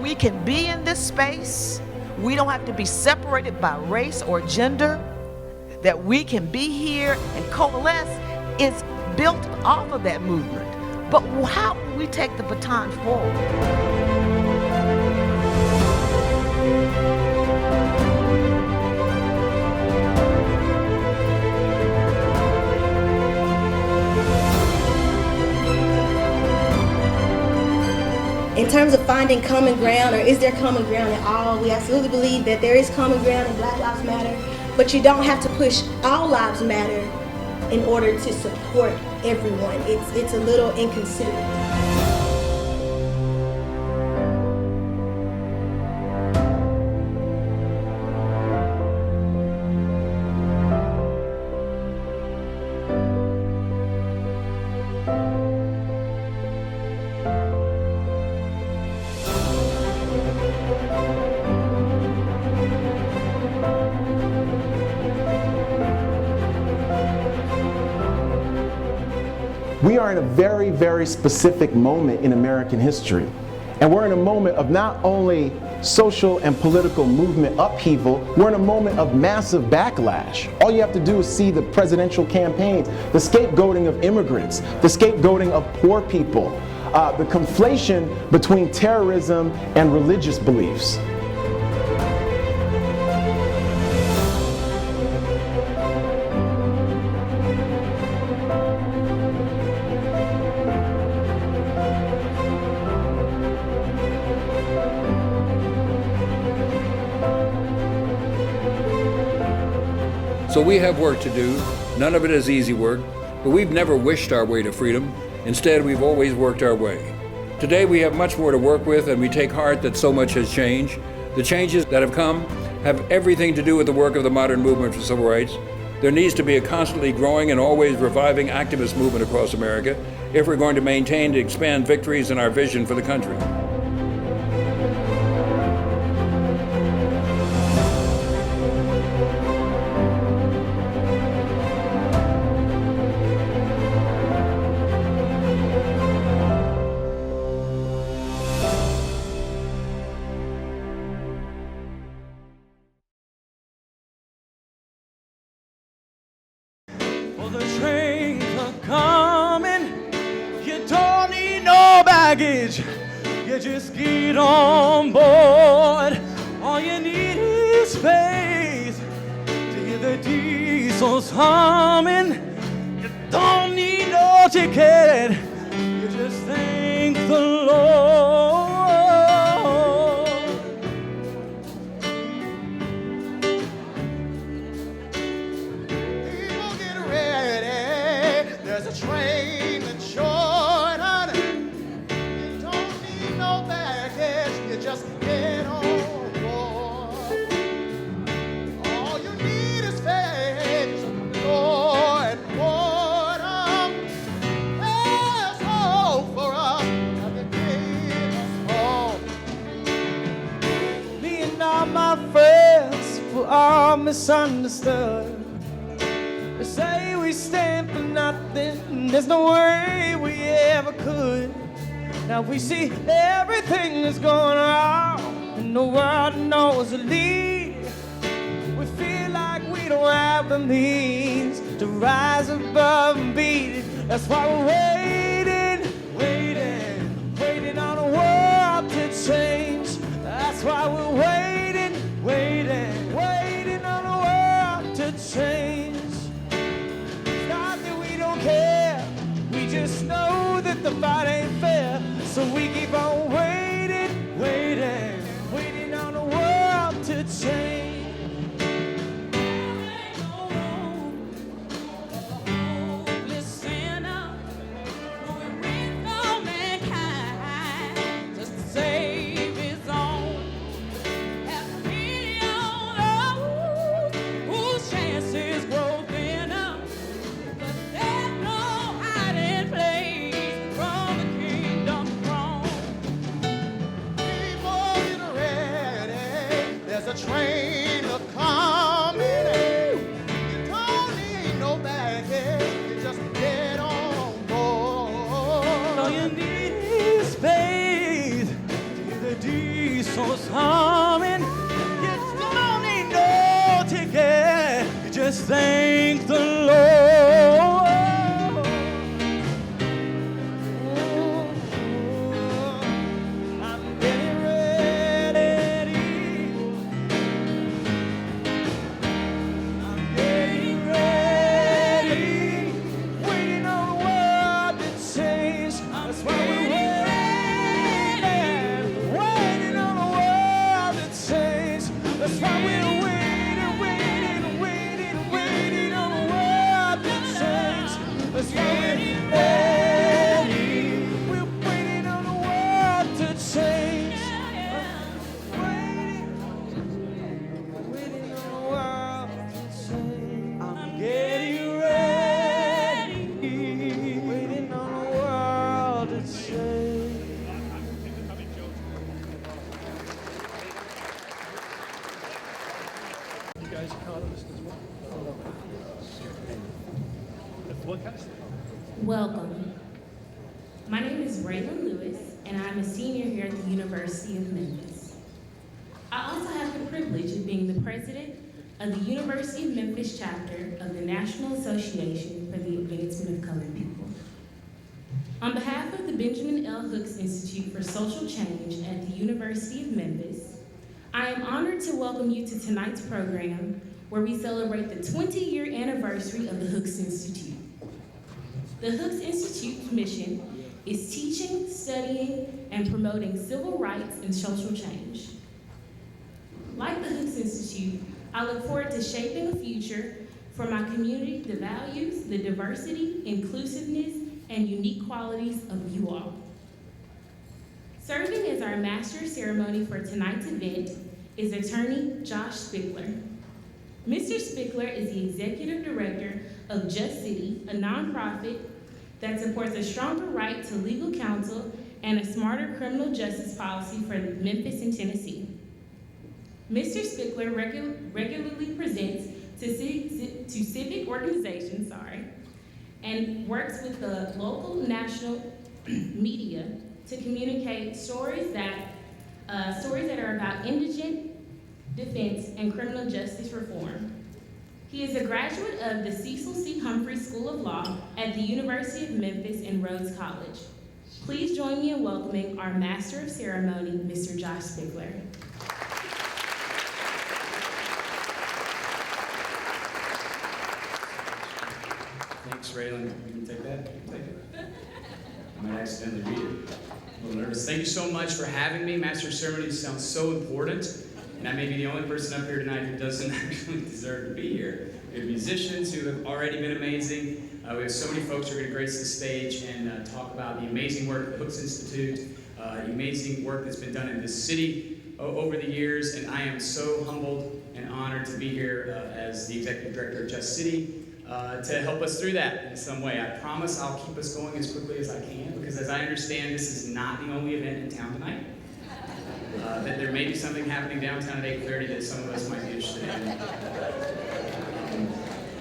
we can be in this space, we don't have to be separated by race or gender, that we can be here and coalesce, is built off of that movement. But how will we take the baton forward? In terms of finding common ground, or is there common ground at all, we absolutely believe that there is common ground in Black Lives Matter, but you don't have to push all lives matter in order to support everyone. It's a little inconsiderate. We are in a very, very specific moment in American history. And we're in a moment of not only social and political movement upheaval, we're in a moment of massive backlash. All you have to do is see the presidential campaigns, the scapegoating of immigrants, the scapegoating of poor people, the conflation between terrorism and religious beliefs. So we have work to do. None of it is easy work, but we've never wished our way to freedom. Instead, we've always worked our way. Today, we have much more to work with, and we take heart that so much has changed. The changes that have come have everything to do with the work of the modern movement for civil rights. There needs to be a constantly growing and always reviving activist movement across America if we're going to maintain and expand victories in our vision for the country. The trains are coming, you don't need no baggage, you just get on board. All you need is space to hear the diesels humming. You don't need no ticket, you just thank the Lord. There's a train that's short on it. You don't need no baggage, you just get on board. All you need is faith, Lord, water. There's hope for us at the day of home. Me and all my friends were all misunderstood. They say we stand for nothing, there's no way we ever could. Now we see everything that's going wrong, and the world knows the lead. We feel like we don't have the means to rise above and beat it. That's why we're waiting on the world to change. That's why we're waiting on the world to change. Care. We just know that the fight ain't fair, so we keep on waiting on the world to change. Hopeless sinner, Let's thank the Lord. I'm getting ready. I'm getting ready. Waiting on the world to change. That's why we're waiting. Waiting on the world to change. That's why we're waiting, waiting, waiting, waiting on the world to change. That's why we're waiting. We're waiting on the world to change. Waiting, waiting on the world to change. I'm getting ready. Waiting on the world to change. Welcome. My name is Raylan Lewis, and I'm a senior here at the University of Memphis. I also have the privilege of being the president of the University of Memphis chapter of the National Association for the Advancement of Colored People. On behalf of the Benjamin L. Hooks Institute for Social Change at the University of Memphis, I am honored to welcome you to tonight's program, where we celebrate the 20-year anniversary of the Hooks Institute. The Hooks Institute's mission is teaching, studying, and promoting civil rights and social change. Like the Hooks Institute, I look forward to shaping a future for my community that values the diversity, inclusiveness, and unique qualities of you all. Serving as our master of ceremony for tonight's event is attorney Josh Spickler. Mr. Spickler is the executive director of Just City, a nonprofit that supports a stronger right to legal counsel and a smarter criminal justice policy for Memphis and Tennessee. Mr. Spickler regularly presents to civic organizations, and works with the local national media to communicate stories that are about indigent defense and criminal justice reform. He is a graduate of the Cecil C. Humphrey School of Law at the University of Memphis and Rhodes College. Please join me in welcoming our Master of Ceremony, Mr. Josh Spickler. Thanks, Raylan. You can take that. You can take it. I might accidentally read it. I'm a little nervous. Thank you so much for having me. Master of Ceremonies sounds so important. And I may be the only person up here tonight who doesn't actually deserve to be here. We have musicians who have already been amazing. We have so many folks who are going to grace the stage and talk about the amazing work of the Hooks Institute, the amazing work that's been done in this city over the years. And I am so humbled and honored to be here as the executive director of Just City to help us through that in some way. I promise I'll keep us going as quickly as I can, because as I understand, this is not the only event in town tonight. That there may be something happening downtown at 8:30 that some of us might be interested in.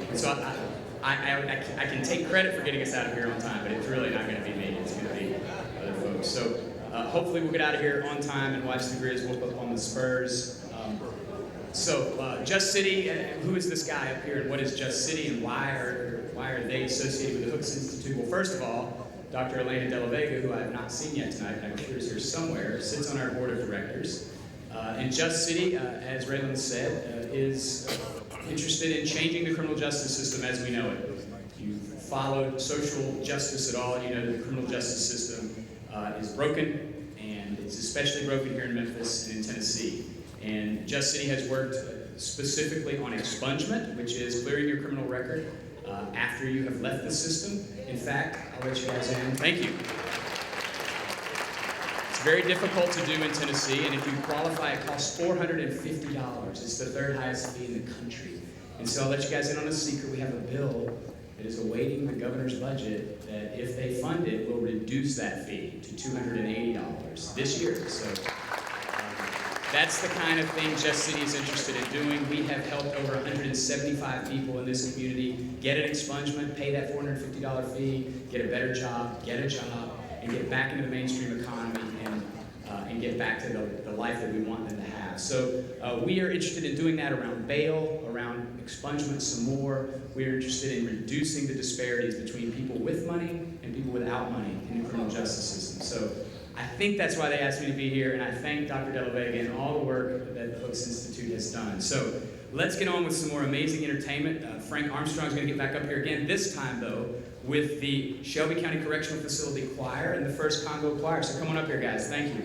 And so I can take credit for getting us out of here on time, but it's really not going to be me. It's going to be other folks. So hopefully we'll get out of here on time and watch the Grizz whoop up on the Spurs. Just City, who is this guy up here, and what is Just City, and why are they associated with the Hooks Institute? Well, first of all, Dr. Elena De La Vega, who I have not seen yet tonight, but I'm sure is here somewhere, sits on our board of directors. And Just City, as Raylan said, is interested in changing the criminal justice system as we know it. If you've followed social justice at all, you know that the criminal justice system is broken, and it's especially broken here in Memphis and in Tennessee. And Just City has worked specifically on expungement, which is clearing your criminal record after you have left the system. In fact, I'll let you guys in. Thank you. It's very difficult to do in Tennessee, and if you qualify, it costs $450. It's the third highest fee in the country. And so I'll let you guys in on a secret. We have a bill that is awaiting the governor's budget that, if they fund it, will reduce that fee to $280 this year. So that's the kind of thing Just City is interested in doing. We have helped over 175 people in this community get an expungement, pay that $450 fee, get a better job, get a job, and get back into the mainstream economy and get back to the life that we want them to have. So we are interested in doing that around bail, around expungement some more. We are interested in reducing the disparities between people with money and people without money in the criminal justice system. So I think that's why they asked me to be here, and I thank Dr. De La Vega and all the work that the Hooks Institute has done. So let's get on with some more amazing entertainment. Frank Armstrong's going to get back up here again, this time though, with the Shelby County Correctional Facility Choir and the First Congo Choir. So come on up here, guys. Thank you.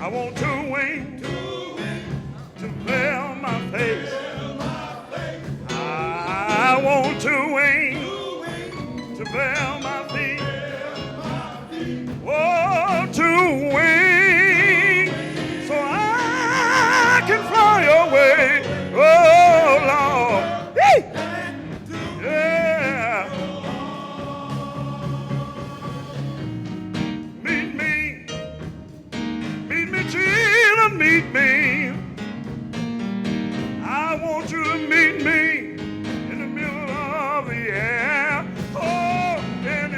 I want two wings to veil my face. I want two wings to veil my feet. Oh, two wings so I can fly away. Oh, Lord. Hey! Yeah. Meet me, Jesus, meet me. I want you to meet me in the middle of the air. Oh, and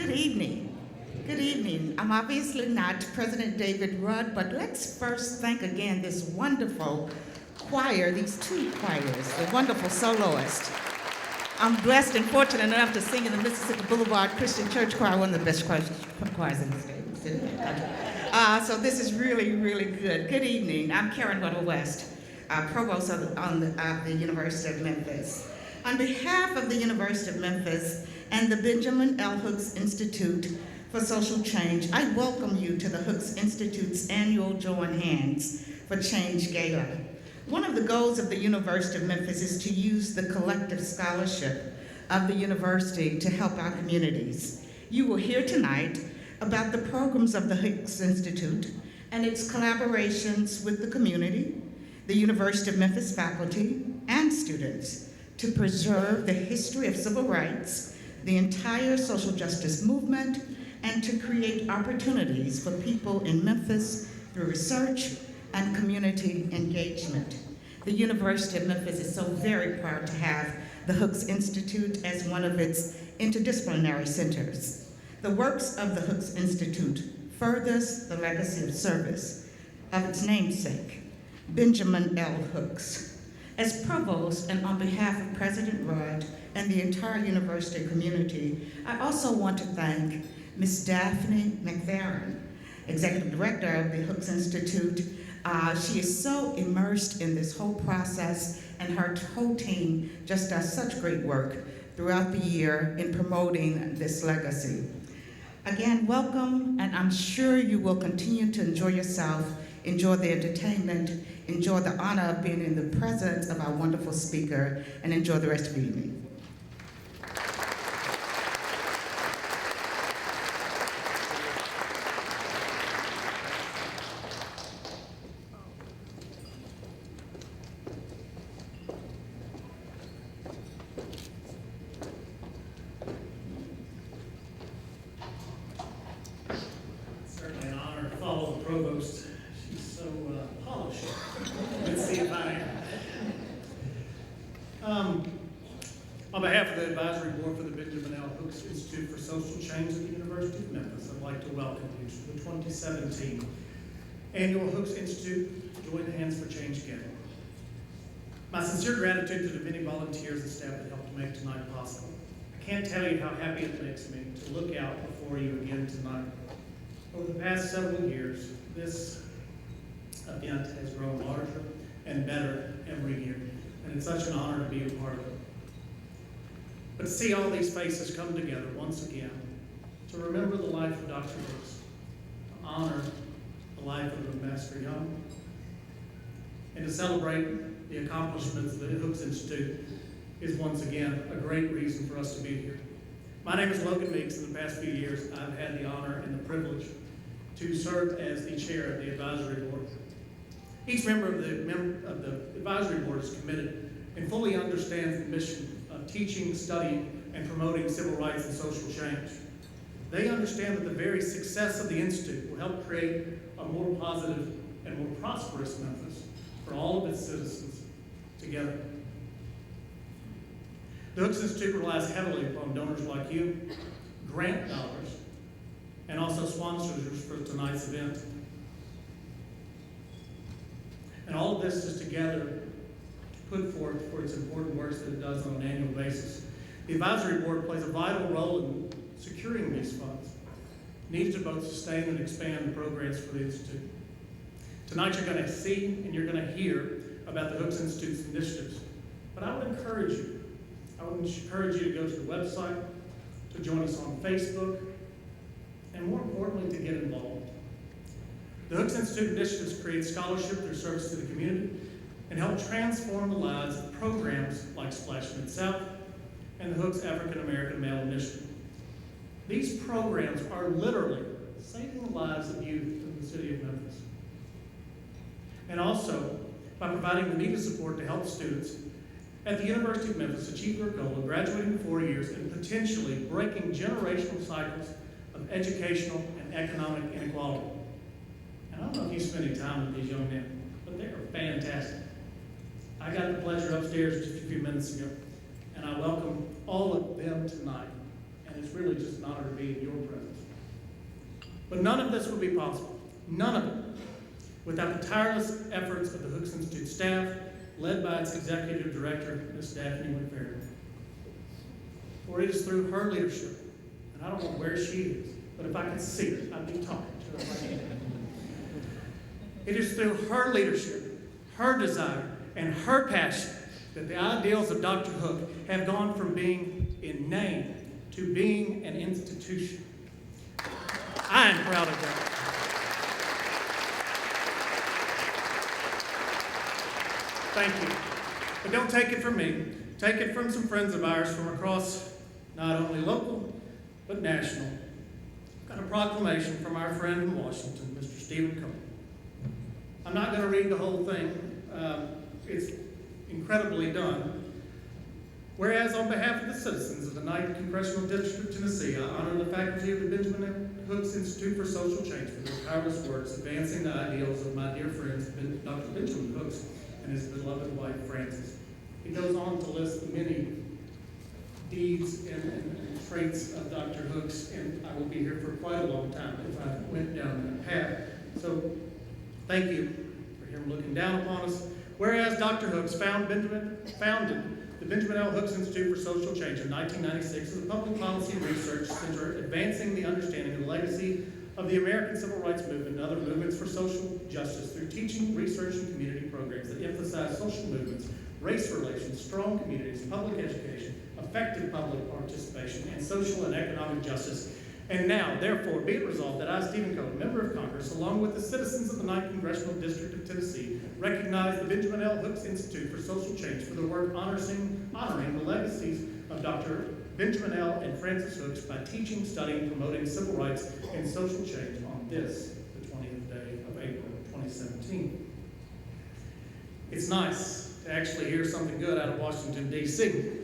Good evening. Good evening. I'm obviously not President David Rudd, but let's first thank again this wonderful choir, these two choirs, the wonderful soloists. I'm blessed and fortunate enough to sing in the Mississippi Boulevard Christian Church Choir, one of the best choirs in the state. So this is really, really good. Good evening. I'm Karen Weddle West, Provost of the University of Memphis. On behalf of the University of Memphis and the Benjamin L. Hooks Institute for Social Change, I welcome you to the Hooks Institute's annual Join Hands for Change Gala. One of the goals of the University of Memphis is to use the collective scholarship of the university to help our communities. You will hear tonight about the programs of the Hooks Institute and its collaborations with the community, the University of Memphis faculty, and students to preserve the history of civil rights, the entire social justice movement, and to create opportunities for people in Memphis through research and community engagement. The University of Memphis is so very proud to have the Hooks Institute as one of its interdisciplinary centers. The works of the Hooks Institute furthers the legacy of service of its namesake, Benjamin L. Hooks. As Provost and on behalf of President Rudd and the entire university community, I also want to thank Ms. Daphne McFerrin, Executive Director of the Hooks Institute. She is so immersed in this whole process, and her whole team just does such great work throughout the year in promoting this legacy. Again, welcome, and I'm sure you will continue to enjoy yourself, enjoy the entertainment, enjoy the honor of being in the presence of our wonderful speaker, and enjoy the rest of the evening. On behalf of the Advisory Board for the Benjamin L. Hooks Institute for Social Change at the University of Memphis, I'd like to welcome you to the 2017 Annual Hooks Institute Join Hands for Change Gala. My sincere gratitude to the many volunteers and staff that helped to make tonight possible. I can't tell you how happy it makes me to look out before you again tonight. Over the past several years, this event has grown larger and better every year, and it's such an honor to be a part of it. But to see all these faces come together once again, to remember the life of Dr. Hooks, to honor the life of Master Young, and to celebrate the accomplishments of the Hooks Institute is once again a great reason for us to be here. My name is Logan Meeks. In the past few years, I've had the honor and the privilege to serve as the chair of the advisory board. Each member of the advisory board is committed and fully understands the mission of teaching, studying, and promoting civil rights and social change. They understand that the very success of the Institute will help create a more positive and more prosperous Memphis for all of its citizens together. The Hooks Institute relies heavily upon donors like you, grant dollars, and also sponsors for tonight's event. And all of this is together put forth for its important works that it does on an annual basis. The advisory board plays a vital role in securing these funds, needed to both sustain and expand the programs for the Institute. Tonight you're going to see and you're going to hear about the Hooks Institute's initiatives. But I would encourage you to go to the website, to join us on Facebook, and more importantly, to get involved. The Hooks Institute initiatives create scholarship through service to the community and help transform the lives of programs like Splash Mid-South and the Hooks African American Male Initiative. These programs are literally saving the lives of youth in the city of Memphis. And also, by providing the needed support to help students at the University of Memphis achieve their goal of graduating in 4 years and potentially breaking generational cycles of educational and economic inequality. And I don't know if you spend any time with these young men, but they are fantastic. I got the pleasure upstairs just a few minutes ago, and I welcome all of them tonight. And it's it's really just an honor to be in your presence. But none of this would be possible, none of it, without the tireless efforts of the Hooks Institute staff, led by its executive director, Ms. Daphne McFerrin. For it is through her leadership, and I don't know where she is, but if I could see her, I'd be talking to her right now. It is through her leadership, her desire, and her passion that the ideals of Dr. Hook have gone from being in name to being an institution. I am proud of that. Thank you. But don't take it from me. Take it from some friends of ours from across not only local, but national. Got a proclamation from our friend in Washington, Mr. Stephen Cohen. I'm not going to read the whole thing. It's incredibly done. Whereas on behalf of the citizens of the 9th Congressional District of Tennessee, I honor the faculty of the Benjamin Hooks Institute for Social Change for their tireless works advancing the ideals of my dear friends, Dr. Benjamin Hooks and his beloved wife, Frances. He goes on to list the many deeds and traits of Dr. Hooks, and I will be here for quite a long time if I went down that path. So thank you for him looking down upon us. Whereas Dr. Hooks founded the Benjamin L. Hooks Institute for Social Change in 1996 as a public policy research center advancing the understanding of the legacy of the American Civil Rights Movement and other movements for social justice through teaching, research, and community programs that emphasize social movements, race relations, strong communities, public education, effective public participation, and social and economic justice. And now, therefore, be it resolved that I, Stephen Cohen, Member of Congress, along with the citizens of the 9th Congressional District of Tennessee, recognize the Benjamin L. Hooks Institute for Social Change for their work honoring the legacies of Dr. Benjamin L. and Frances Hooks by teaching, studying, promoting civil rights and social change on this, the 20th day of April 2017. It's nice to actually hear something good out of Washington, D.C.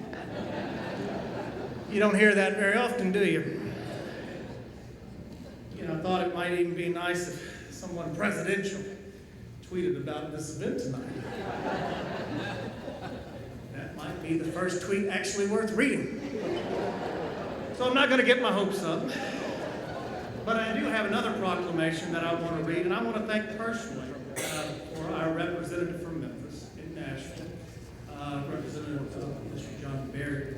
You don't hear that very often, do you? I thought it might even be nice if someone presidential tweeted about this event tonight. That might be the first tweet actually worth reading. So I'm not going to get my hopes up. But I do have another proclamation that I want to read, and I want to thank personally for our representative from Memphis in Nashville, Representative Mr. John Berry.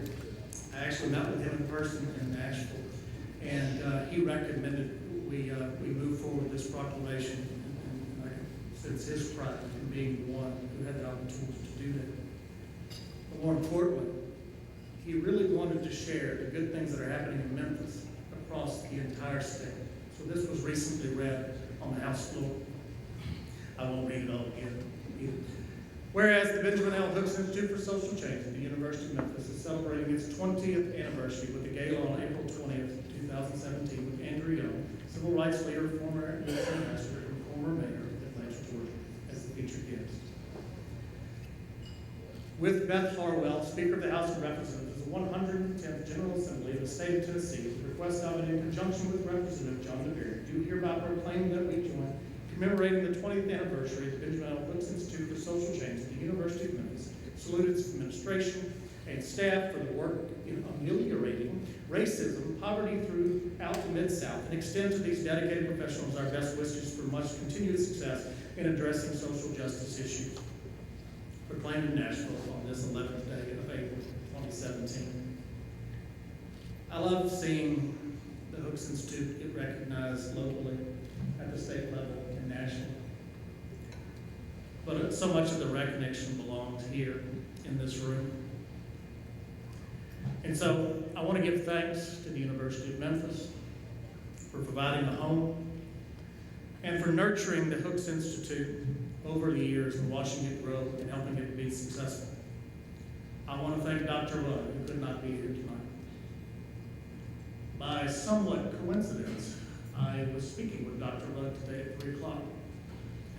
I actually met with him in person in Nashville, and he recommended we move forward this proclamation, and I can sense his pride in being the one who had the opportunity to do that. But more importantly, he really wanted to share the good things that are happening in Memphis across the entire state. So this was recently read on the House floor. I won't read it all again either. Whereas the Benjamin L. Hooks Institute for Social Change at the University of Memphis is celebrating its 20th anniversary with a gala on April 20th, 2017 with Andrew Young, civil rights leader, former U.S. ambassador, and former mayor of Atlanta, Georgia, as the featured guest. With Beth Harwell, Speaker of the House of Representatives, the 110th General Assembly of the State of Tennessee, at the request of and in conjunction with Representative John DeBerry, do hereby proclaim that we join commemorating the 20th anniversary of the Benjamin L. Hooks Institute for Social Change at the University of Memphis, salute its administration and staff for the work in ameliorating racism, poverty throughout the Mid-South, and extend to these dedicated professionals our best wishes for much continued success in addressing social justice issues. Proclaimed in Nashville on this 11th day of April 2017. I love seeing the Hooks Institute get recognized locally at the state level and nationally. But so much of the recognition belongs here in this room. And so I want to give thanks to the University of Memphis for providing a home and for nurturing the Hooks Institute over the years and watching it grow and helping it be successful. I want to thank Dr. Rudd, who could not be here tonight. By somewhat coincidence, I was speaking with Dr. Rudd today at 3 o'clock,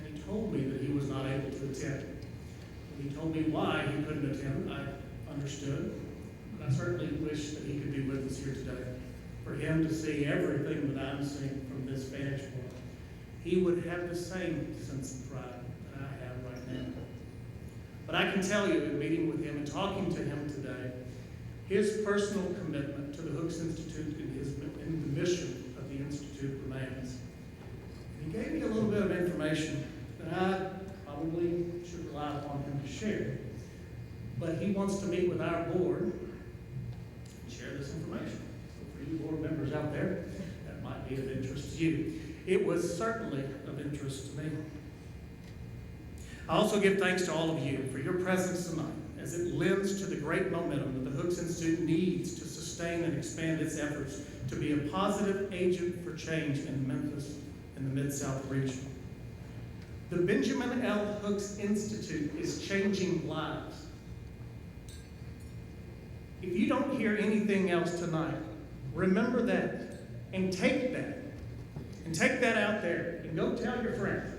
and he told me that he was not able to attend. When he told me why he couldn't attend, I understood. But I certainly wish that he could be with us here today, for him to see everything that I'm seeing from this vantage point. He would have the same sense of pride that I have right now. But I can tell you, in meeting with him and talking to him today, His personal commitment to the Hooks Institute in the mission of the Institute remains. He gave me a little bit of information that I probably should rely upon him to share. But he wants to meet with our board and share this information. So for you board members out there, that might be of interest to you. It was certainly of interest to me. I also give thanks to all of you for your presence tonight, as it lends to the great momentum that the Hooks Institute needs to sustain and expand its efforts to be a positive agent for change in Memphis and the Mid-South region. The Benjamin L. Hooks Institute is changing lives. If you don't hear anything else tonight, remember that and take that. And take that out there and go tell your friends.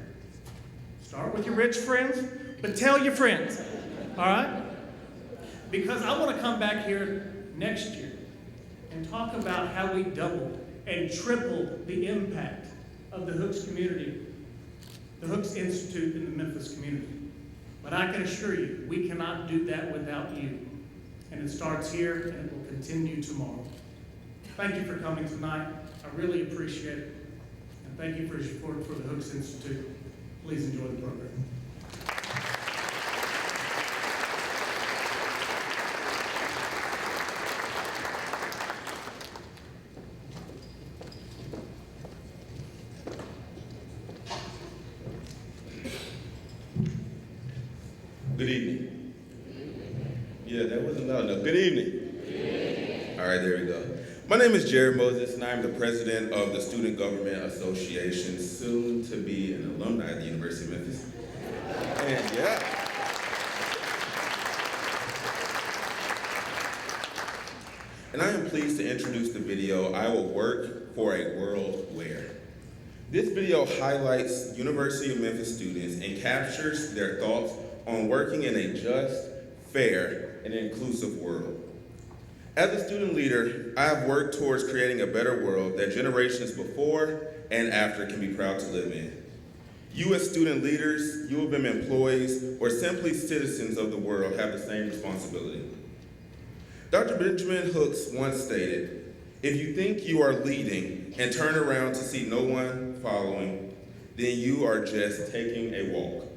Start with your rich friends, but tell your friends, all right? Because I want to come back here next year and talk about how we doubled and tripled the impact of the Hooks community, the Hooks Institute in the Memphis community. But I can assure you, we cannot do that without you. And it starts here and it will continue tomorrow. Thank you for coming tonight. I really appreciate it. And thank you for your support for the Hooks Institute. Please enjoy the program. Good evening. Yeah, that wasn't loud enough. Good evening. All right, there we go. My name is Jared Moses, and I'm the president of the Student Government Association, soon to be an alumni at the University of Memphis. And yeah. And I am pleased to introduce the video, I Will Work for a World Where. This video highlights University of Memphis students and captures their thoughts on working in a just, fair, and inclusive world. As a student leader, I have worked towards creating a better world that generations before and after can be proud to live in. You as student leaders, U of M employees, or simply citizens of the world have the same responsibility. Dr. Benjamin Hooks once stated, "If you think you are leading and turn around to see no one following, then you are just taking a walk."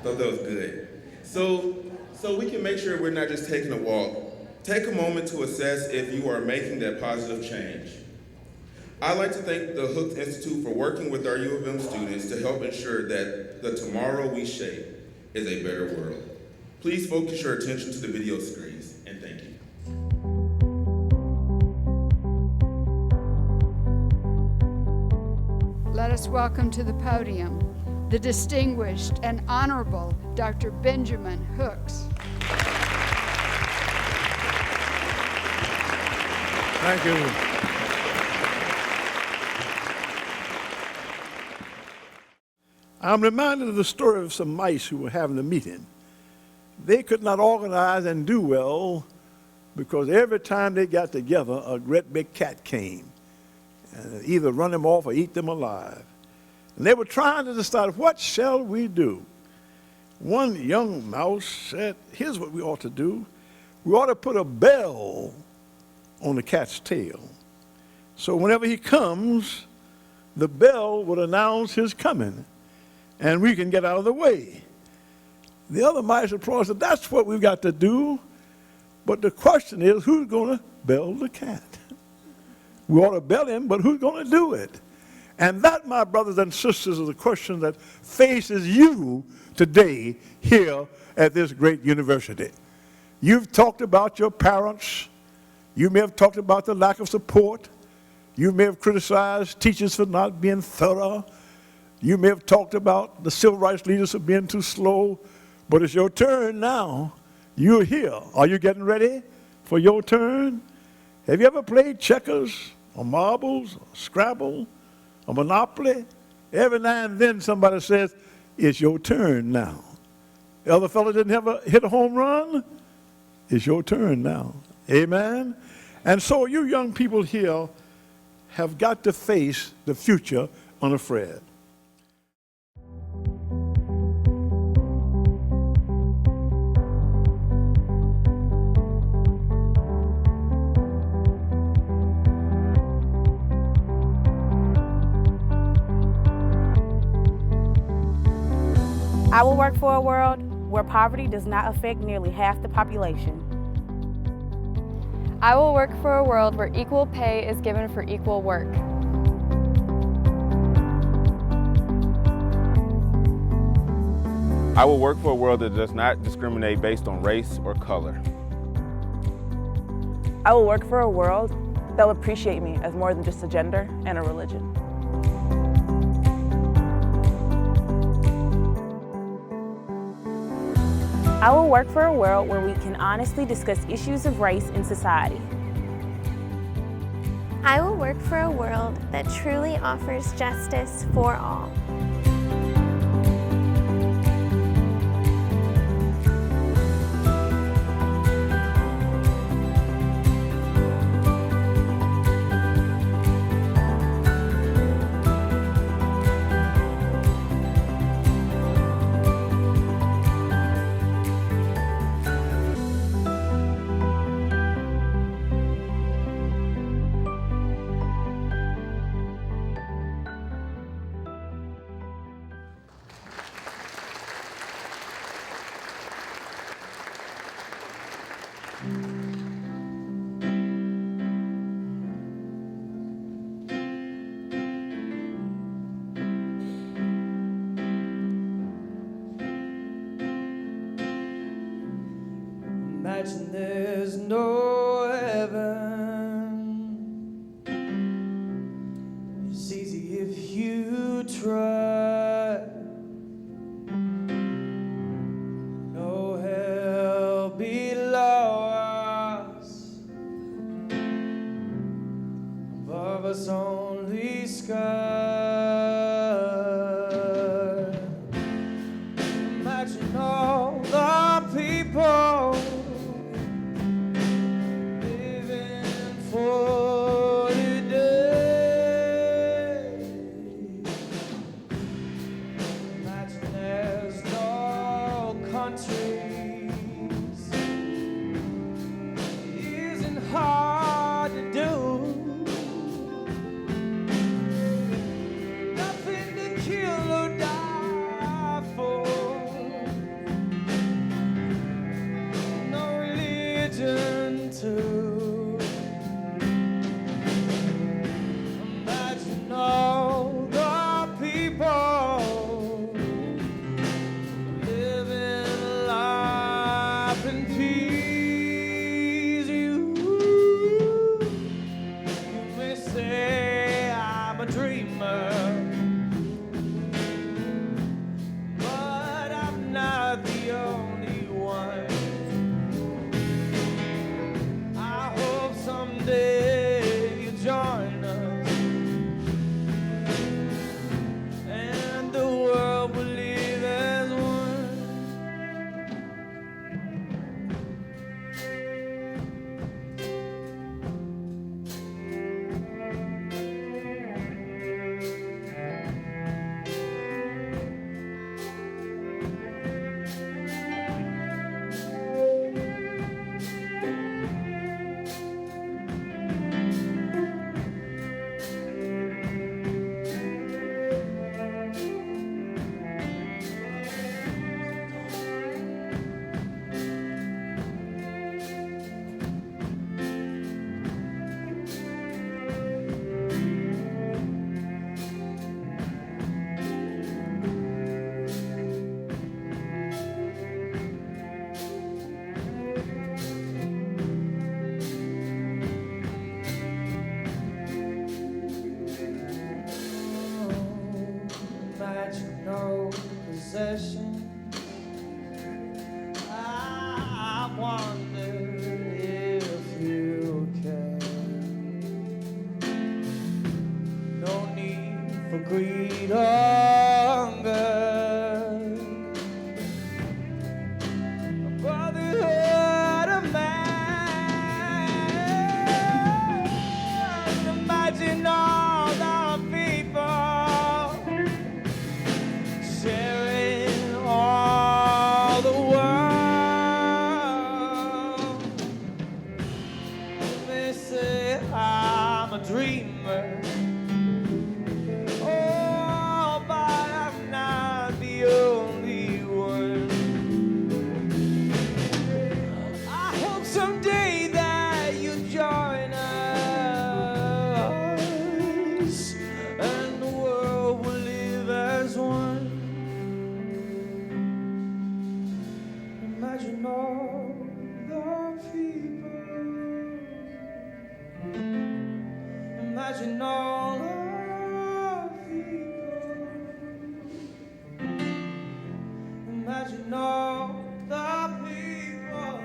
Thought that was good. So we can make sure we're not just taking a walk. Take a moment to assess if you are making that positive change. I'd like to thank the Hooks Institute for working with our U of M students to help ensure that the tomorrow we shape is a better world. Please focus your attention to the video screens, and thank you. Let us welcome to the podium the distinguished and honorable Dr. Benjamin Hooks. Thank you. I'm reminded of the story of some mice who were having a meeting. They could not organize and do well because every time they got together, a great big cat came and either run them off or eat them alive. And they were trying to decide, what shall we do? One young mouse said, here's what we ought to do. We ought to put a bell on the cat's tail. So whenever he comes, the bell would announce his coming, and we can get out of the way. The other mice applauded, said, that's what we've got to do. But the question is, who's going to bell the cat? We ought to bell him, but who's going to do it? And that, my brothers and sisters, is the question that faces you today here at this great university. You've talked about your parents. You may have talked about the lack of support. You may have criticized teachers for not being thorough. You may have talked about the civil rights leaders for being too slow. But it's your turn now. You're here. Are you getting ready for your turn? Have you ever played checkers or marbles or Scrabble or Monopoly? Every now and then somebody says, it's your turn now. The other fellow didn't hit a home run? It's your turn now. Amen? And so you young people here have got to face the future unafraid. I will work for a world where poverty does not affect nearly half the population. I will work for a world where equal pay is given for equal work. I will work for a world that does not discriminate based on race or color. I will work for a world that will appreciate me as more than just a gender and a religion. I will work for a world where we can honestly discuss issues of race in society. I will work for a world that truly offers justice for all. Imagine there's no heaven. It's easy if you try. No hell below us. Above us only sky. Imagine all the people for today. Imagine there's no countries. It isn't hard to do. Nothing to kill or die for. No religion too. All the people living life in peace. You may say I'm a dreamer, but I'm not the only one. I hope someday you join us. No possession. I wonder if you can. No need for greed or hunger. A brotherhood of man. Imagine all the people sharing all the world. They say I'm a dreamer. Oh, but I'm not the only Imagine all the people. Imagine all the people.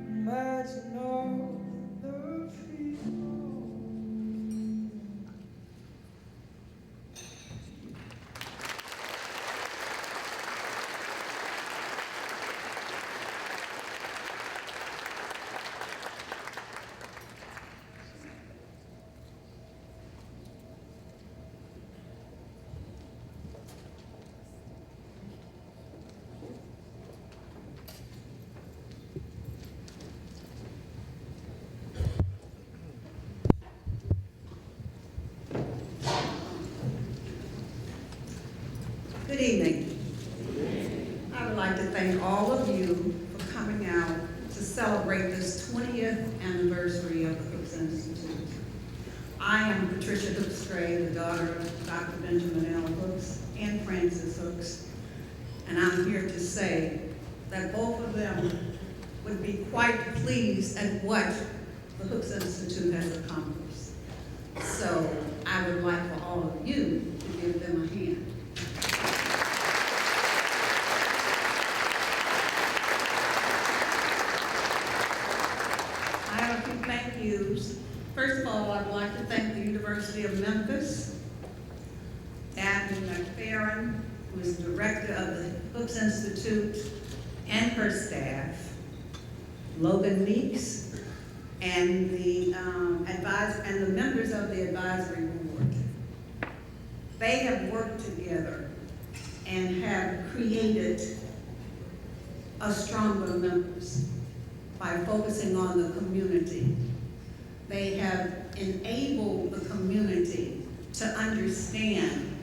Imagine all the people. Good evening. I would like to thank all of you for coming out to celebrate this 20th anniversary of the Hooks Institute. I am Patricia Hooks Gray, the daughter of Dr. Benjamin L. Hooks and Frances Hooks, and I'm here to say that both of them would be quite pleased at what the Hooks Institute has accomplished. So I would like for all of you to give them a hand. I have a few thank yous. First of all, I'd like to thank the University of Memphis, Daphne McFerrin, who is director of the Hooks Institute, and her staff, Logan Meeks, and the members of the advisory board. They have worked together and have created a stronger Memphis by focusing on the community. They have enabled the community to understand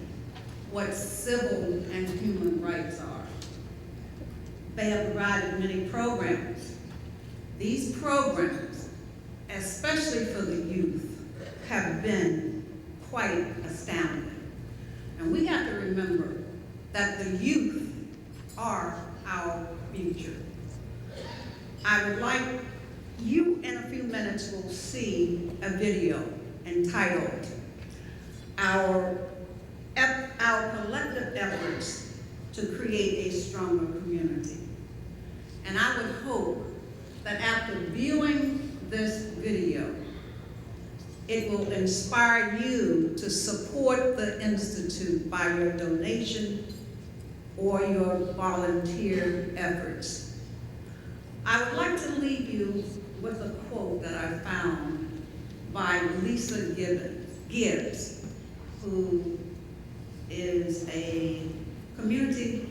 what civil and human rights are. They have provided many programs. These programs, especially for the youth, have been quite astounding. And we have to remember that the youth are our future. I would like you in a few minutes will see a video entitled Our Collective Efforts to Create a Stronger Community. And I would hope that after viewing this video, it will inspire you to support the Institute by your donation or your volunteer efforts. I would like to leave you with a quote that I found by Lisa Gibbs, who is a community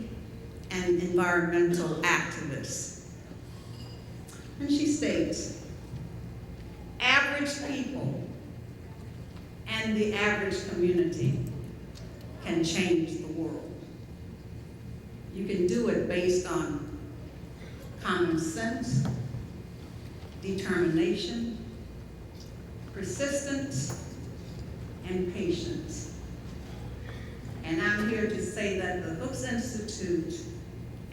and environmental activist. And she states, average people and the average community can change the world. You can do it based on common sense, determination, persistence, and patience. And I'm here to say that the Hooks Institute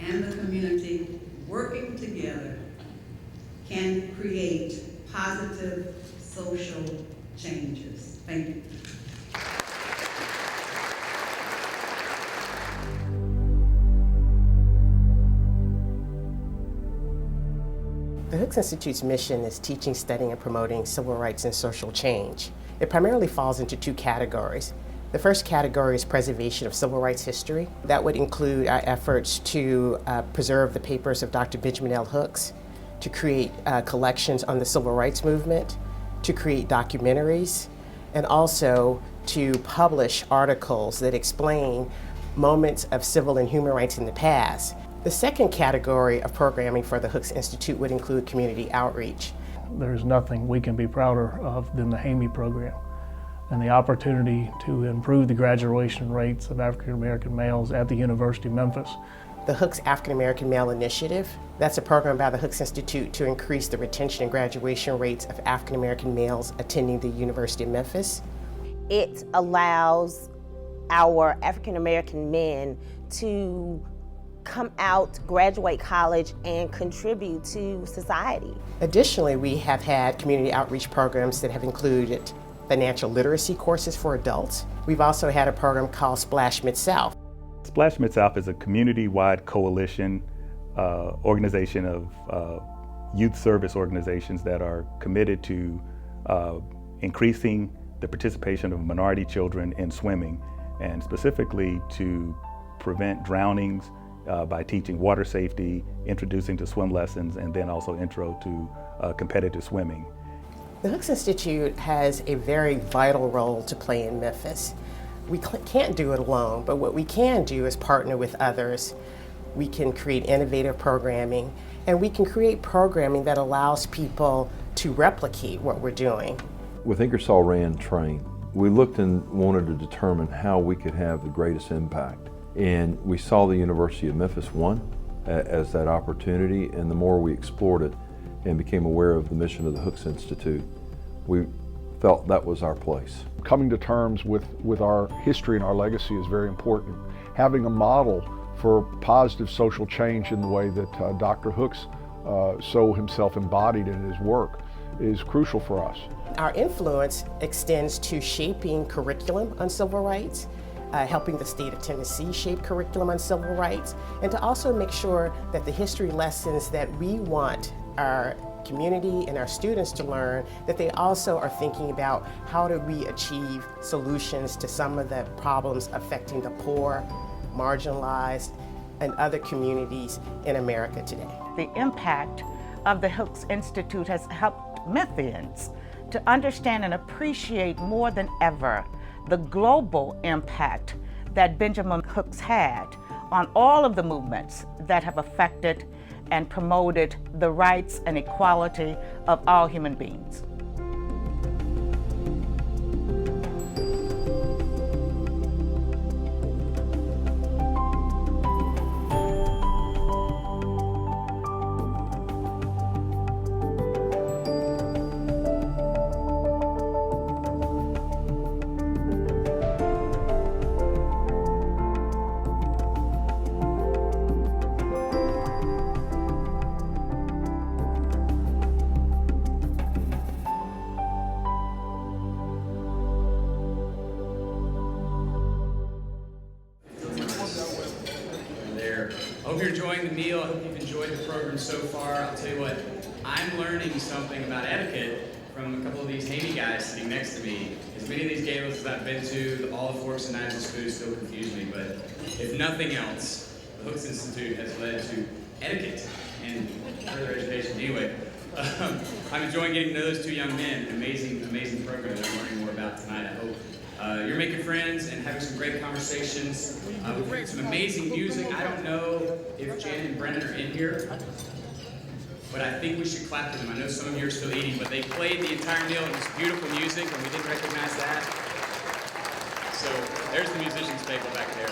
and the community working together can create positive social changes. Thank you. The Hooks Institute's mission is teaching, studying, and promoting civil rights and social change. It primarily falls into two categories. The first category is preservation of civil rights history. That would include our efforts to preserve the papers of Dr. Benjamin L. Hooks, to create collections on the civil rights movement, to create documentaries, and also to publish articles that explain moments of civil and human rights in the past. The second category of programming for the Hooks Institute would include community outreach. There's nothing we can be prouder of than the HAMI program and the opportunity to improve the graduation rates of African American males at the University of Memphis. The Hooks African American Male Initiative, that's a program by the Hooks Institute to increase the retention and graduation rates of African American males attending the University of Memphis. It allows our African American men to come out, graduate college, and contribute to society. Additionally, we have had community outreach programs that have included financial literacy courses for adults. We've also had a program called Splash Mid-South. Splash Mid-South is a community-wide coalition organization of youth service organizations that are committed to increasing the participation of minority children in swimming, and specifically to prevent drownings by teaching water safety, introducing to swim lessons, and then also intro to competitive swimming. The Hooks Institute has a very vital role to play in Memphis. We can't do it alone, but what we can do is partner with others. We can create innovative programming, and we can create programming that allows people to replicate what we're doing. With Ingersoll Rand Train, we looked and wanted to determine how we could have the greatest impact. And we saw the University of Memphis as that opportunity, and the more we explored it and became aware of the mission of the Hooks Institute, we felt that was our place. Coming to terms with our history and our legacy is very important. Having a model for positive social change in the way that Dr. Hooks so himself embodied in his work is crucial for us. Our influence extends to shaping curriculum on civil rights, helping the state of Tennessee shape curriculum on civil rights, and to also make sure that the history lessons that we want our community and our students to learn, that they also are thinking about how do we achieve solutions to some of the problems affecting the poor, marginalized, and other communities in America today. The impact of the Hooks Institute has helped Memphians to understand and appreciate more than ever the global impact that Benjamin Hooks had on all of the movements that have affected and promoted the rights and equality of all human beings. I hope you're enjoying the meal. I hope you've enjoyed the program so far. I'll tell you what, I'm learning something about etiquette from a couple of these Haney guys sitting next to me. As many of these galas as I've been to, all the forks and knives and spoons still confuse me, but if nothing else, the Hooks Institute has led to etiquette and further education. Anyway, I'm enjoying getting to know those two young men. Amazing, amazing program that I'm learning more about tonight, I hope. You're making friends and having some great conversations. We've heard some amazing music. I don't know if Jen and Brennan are in here, but I think we should clap for them. I know some of you are still eating, but they played the entire meal and it's beautiful music, and we didn't recognize that. So there's the musicians table back there.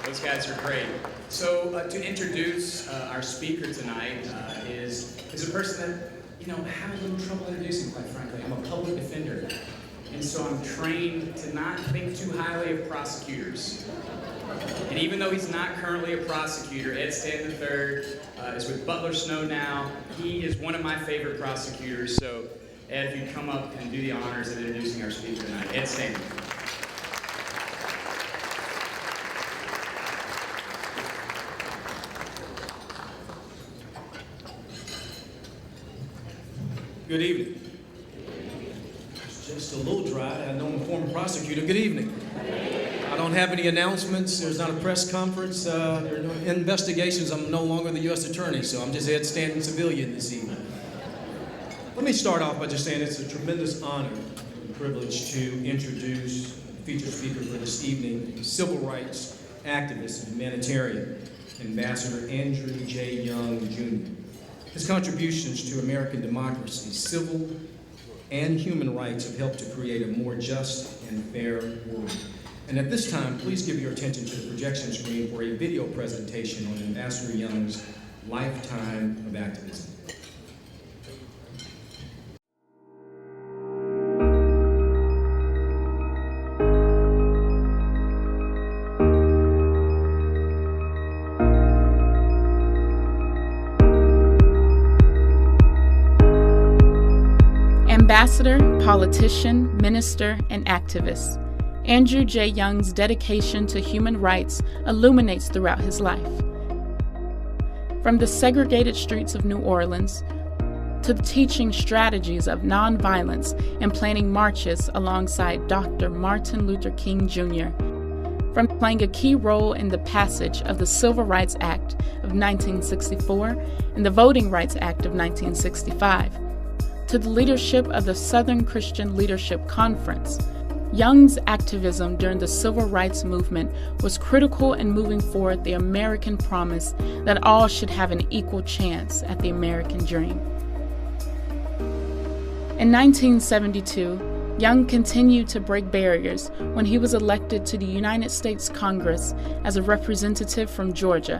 Those guys are great. So to introduce our speaker tonight is a person that, I have a little trouble introducing, quite frankly. I'm a public defender. And so I'm trained to not think too highly of prosecutors. And even though he's not currently a prosecutor, Ed Stanton III is with Butler Snow now. He is one of my favorite prosecutors. So Ed, if you'd come up and do the honors of introducing our speaker tonight, Ed Stanton. Good evening. It's just a little dry. I know I'm a former prosecutor. Good evening. I don't have any announcements. There's not a press conference. There are no investigations. I'm no longer the U.S. Attorney, so I'm just Ed Stanton, civilian this evening. Let me start off by just saying it's a tremendous honor and privilege to introduce the featured speaker for this evening, civil rights activist and humanitarian, Ambassador Andrew J. Young, Jr. His contributions to American democracy, civil and human rights, have helped to create a more just and fair world. And at this time, please give your attention to the projection screen for a video presentation on Ambassador Young's lifetime of activism. ambassador, politician, minister, and activist, Andrew J. Young's dedication to human rights illuminates throughout his life. From the segregated streets of New Orleans to the teaching strategies of nonviolence and planning marches alongside Dr. Martin Luther King Jr., from playing a key role in the passage of the Civil Rights Act of 1964 and the Voting Rights Act of 1965, to the leadership of the Southern Christian Leadership Conference, Young's activism during the Civil Rights Movement was critical in moving forward the American promise that all should have an equal chance at the American dream. In 1972, Young continued to break barriers when he was elected to the United States Congress as a representative from Georgia,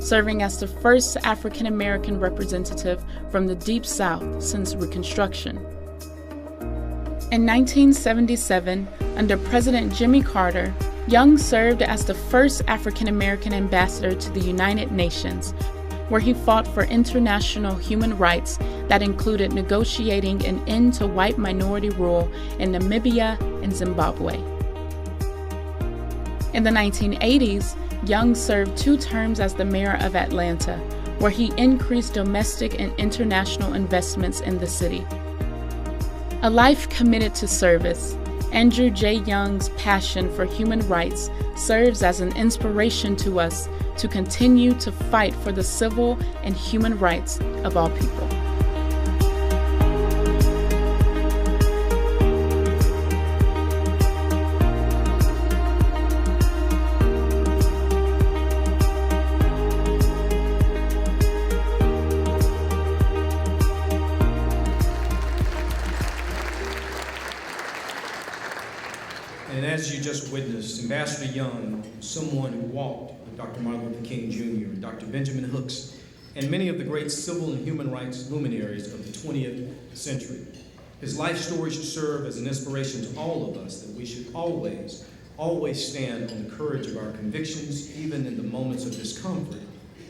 serving as the first African American representative from the Deep South since Reconstruction. In 1977, under President Jimmy Carter, Young served as the first African American ambassador to the United Nations, where he fought for international human rights that included negotiating an end to white minority rule in Namibia and Zimbabwe. In the 1980s, Young served 2 terms as the mayor of Atlanta, where he increased domestic and international investments in the city. A life committed to service, Andrew J. Young's passion for human rights serves as an inspiration to us to continue to fight for the civil and human rights of all people. And as you just witnessed, Ambassador Young, someone who walked with Dr. Martin Luther King Jr., and Dr. Benjamin Hooks, and many of the great civil and human rights luminaries of the 20th century. His life story should serve as an inspiration to all of us that we should always stand on the courage of our convictions, even in the moments of discomfort,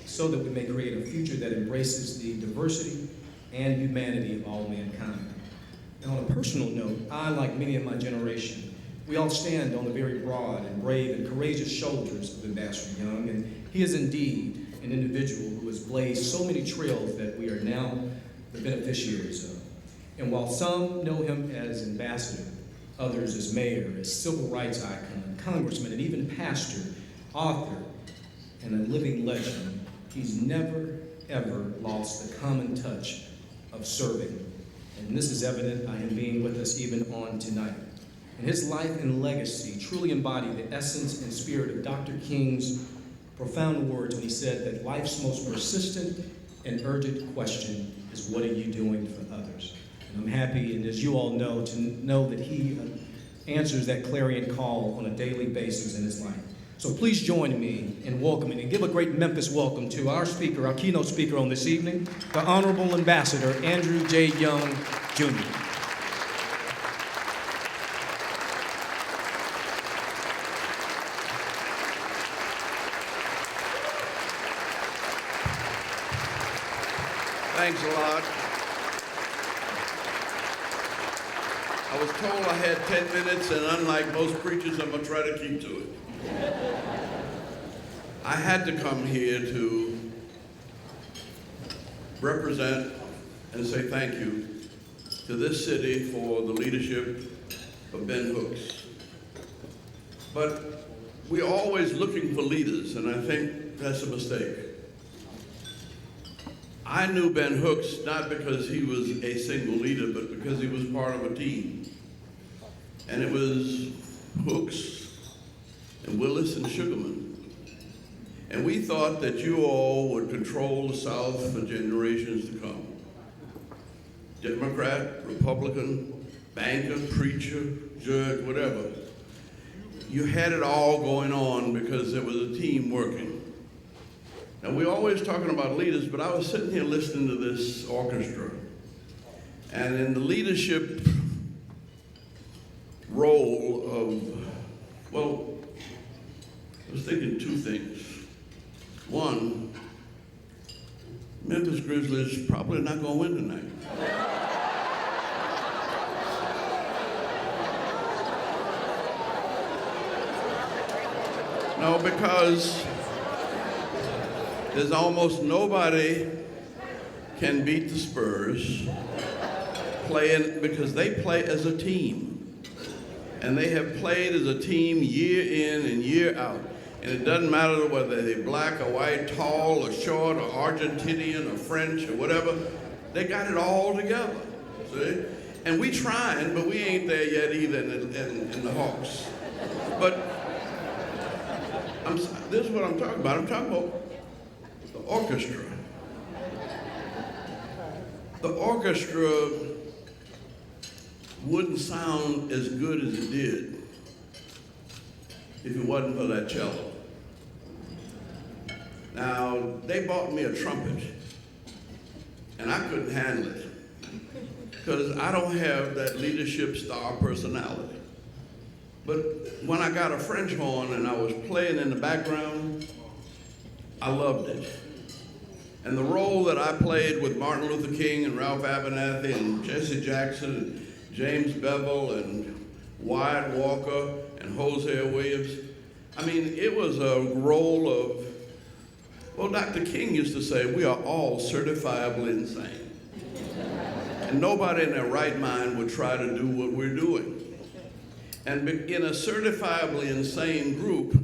so that we may create a future that embraces the diversity and humanity of all mankind. And on a personal note, I, like many in my generation, we all stand on the very broad and brave and courageous shoulders of Ambassador Young, and he is indeed an individual who has blazed so many trails that we are now the beneficiaries of. And while some know him as ambassador, others as mayor, as civil rights icon, congressman, and even pastor, author, and a living legend, he's never, ever lost the common touch of serving. And this is evident by him being with us even on tonight. And his life and legacy truly embody the essence and spirit of Dr. King's profound words when he said that life's most persistent and urgent question is, what are you doing for others? And I'm happy, and as you all know, to know that he answers that clarion call on a daily basis in his life. So please join me in welcoming and give a great Memphis welcome to our speaker, our keynote speaker on this evening, the Honorable Ambassador Andrew J. Young, Jr. Thanks a lot. I was told I had 10 minutes, and unlike most preachers, I'm going to try to keep to it. I had to come here to represent and say thank you to this city for the leadership of Ben Hooks. But we're always looking for leaders, and I think that's a mistake. I knew Ben Hooks not because he was a single leader, but because he was part of a team. And it was Hooks and Willis and Sugarman. And we thought that you all would control the South for generations to come. Democrat, Republican, banker, preacher, judge, whatever. You had it all going on because there was a team working. Now, we're always talking about leaders, but I was sitting here listening to this orchestra. And in the leadership role of, well, I was thinking 2 things. One, Memphis Grizzlies probably not going to win tonight. No, because there's almost nobody can beat the Spurs playing, because they play as a team. And they have played as a team year in and year out. And it doesn't matter whether they're black or white, tall or short or Argentinian or French or whatever, they got it all together. See? And we trying, but we ain't there yet either in the Hawks. But this is what I'm talking about. I'm talking about the orchestra. The orchestra wouldn't sound as good as it did if it wasn't for that cello. Now, they bought me a trumpet, and I couldn't handle it, because I don't have that leadership star personality. But when I got a French horn and I was playing in the background, I loved it. And the role that I played with Martin Luther King and Ralph Abernathy and Jesse Jackson and James Bevel and Wyatt Walker and Hosea Williams, I mean, it was a role of, well, Dr. King used to say, we are all certifiably insane. And nobody in their right mind would try to do what we're doing. And in a certifiably insane group,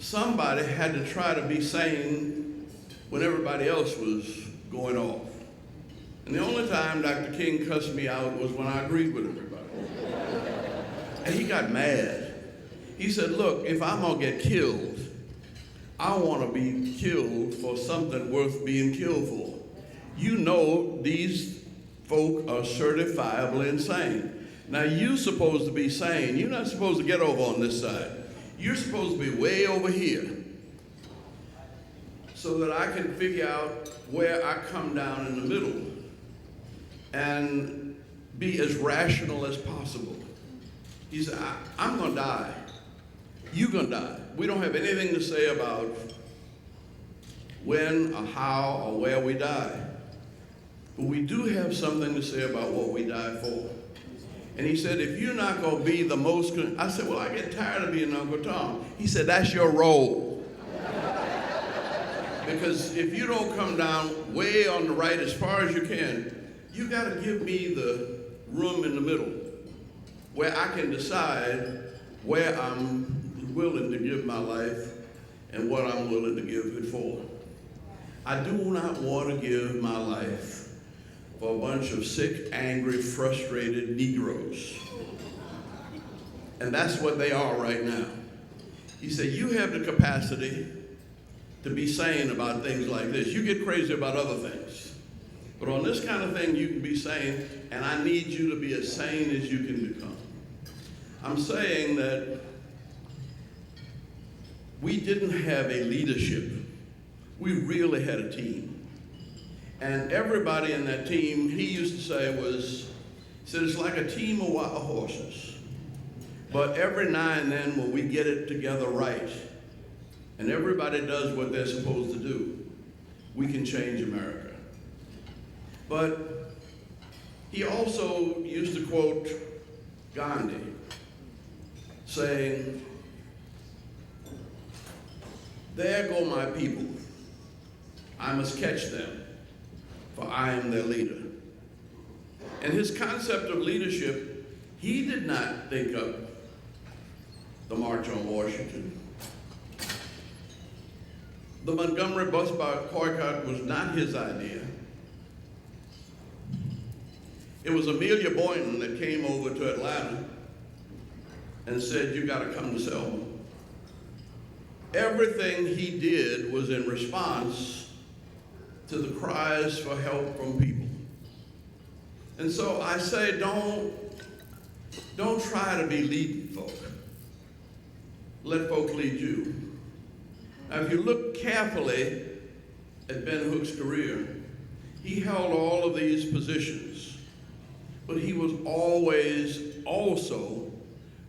somebody had to try to be sane when everybody else was going off. And the only time Dr. King cussed me out was when I agreed with everybody. And he got mad. He said, look, if I'm gonna get killed, I wanna be killed for something worth being killed for. You know these folk are certifiably insane. Now you're supposed to be sane. You're not supposed to get over on this side. You're supposed to be way over here so that I can figure out where I come down in the middle and be as rational as possible. He said, I'm gonna die. You're gonna die. We don't have anything to say about when or how or where we die. But we do have something to say about what we die for. And he said, if you're not gonna be the most, I said, well, I get tired of being Uncle Tom. He said, that's your role. Because if you don't come down way on the right as far as you can, you gotta give me the room in the middle where I can decide where I'm willing to give my life and what I'm willing to give it for. I do not want to give my life for a bunch of sick, angry, frustrated Negroes. And that's what they are right now. He said, you have the capacity to be sane about things like this. You get crazy about other things. But on this kind of thing, you can be sane, and I need you to be as sane as you can become. I'm saying that we didn't have a leadership. We really had a team. And everybody in that team, he used to say said it's like a team of wild horses. But every now and then when we get it together right, and everybody does what they're supposed to do, we can change America. But he also used to quote Gandhi, saying, there go my people. I must catch them, for I am their leader. And his concept of leadership, he did not think up the March on Washington. The Montgomery bus boycott was not his idea. It was Amelia Boynton that came over to Atlanta and said, you gotta come to Selma. Everything he did was in response to the cries for help from people. And so I say, don't try to be leading folk. Let folk lead you. Now, if you look carefully at Ben Hook's career, he held all of these positions, but he was always also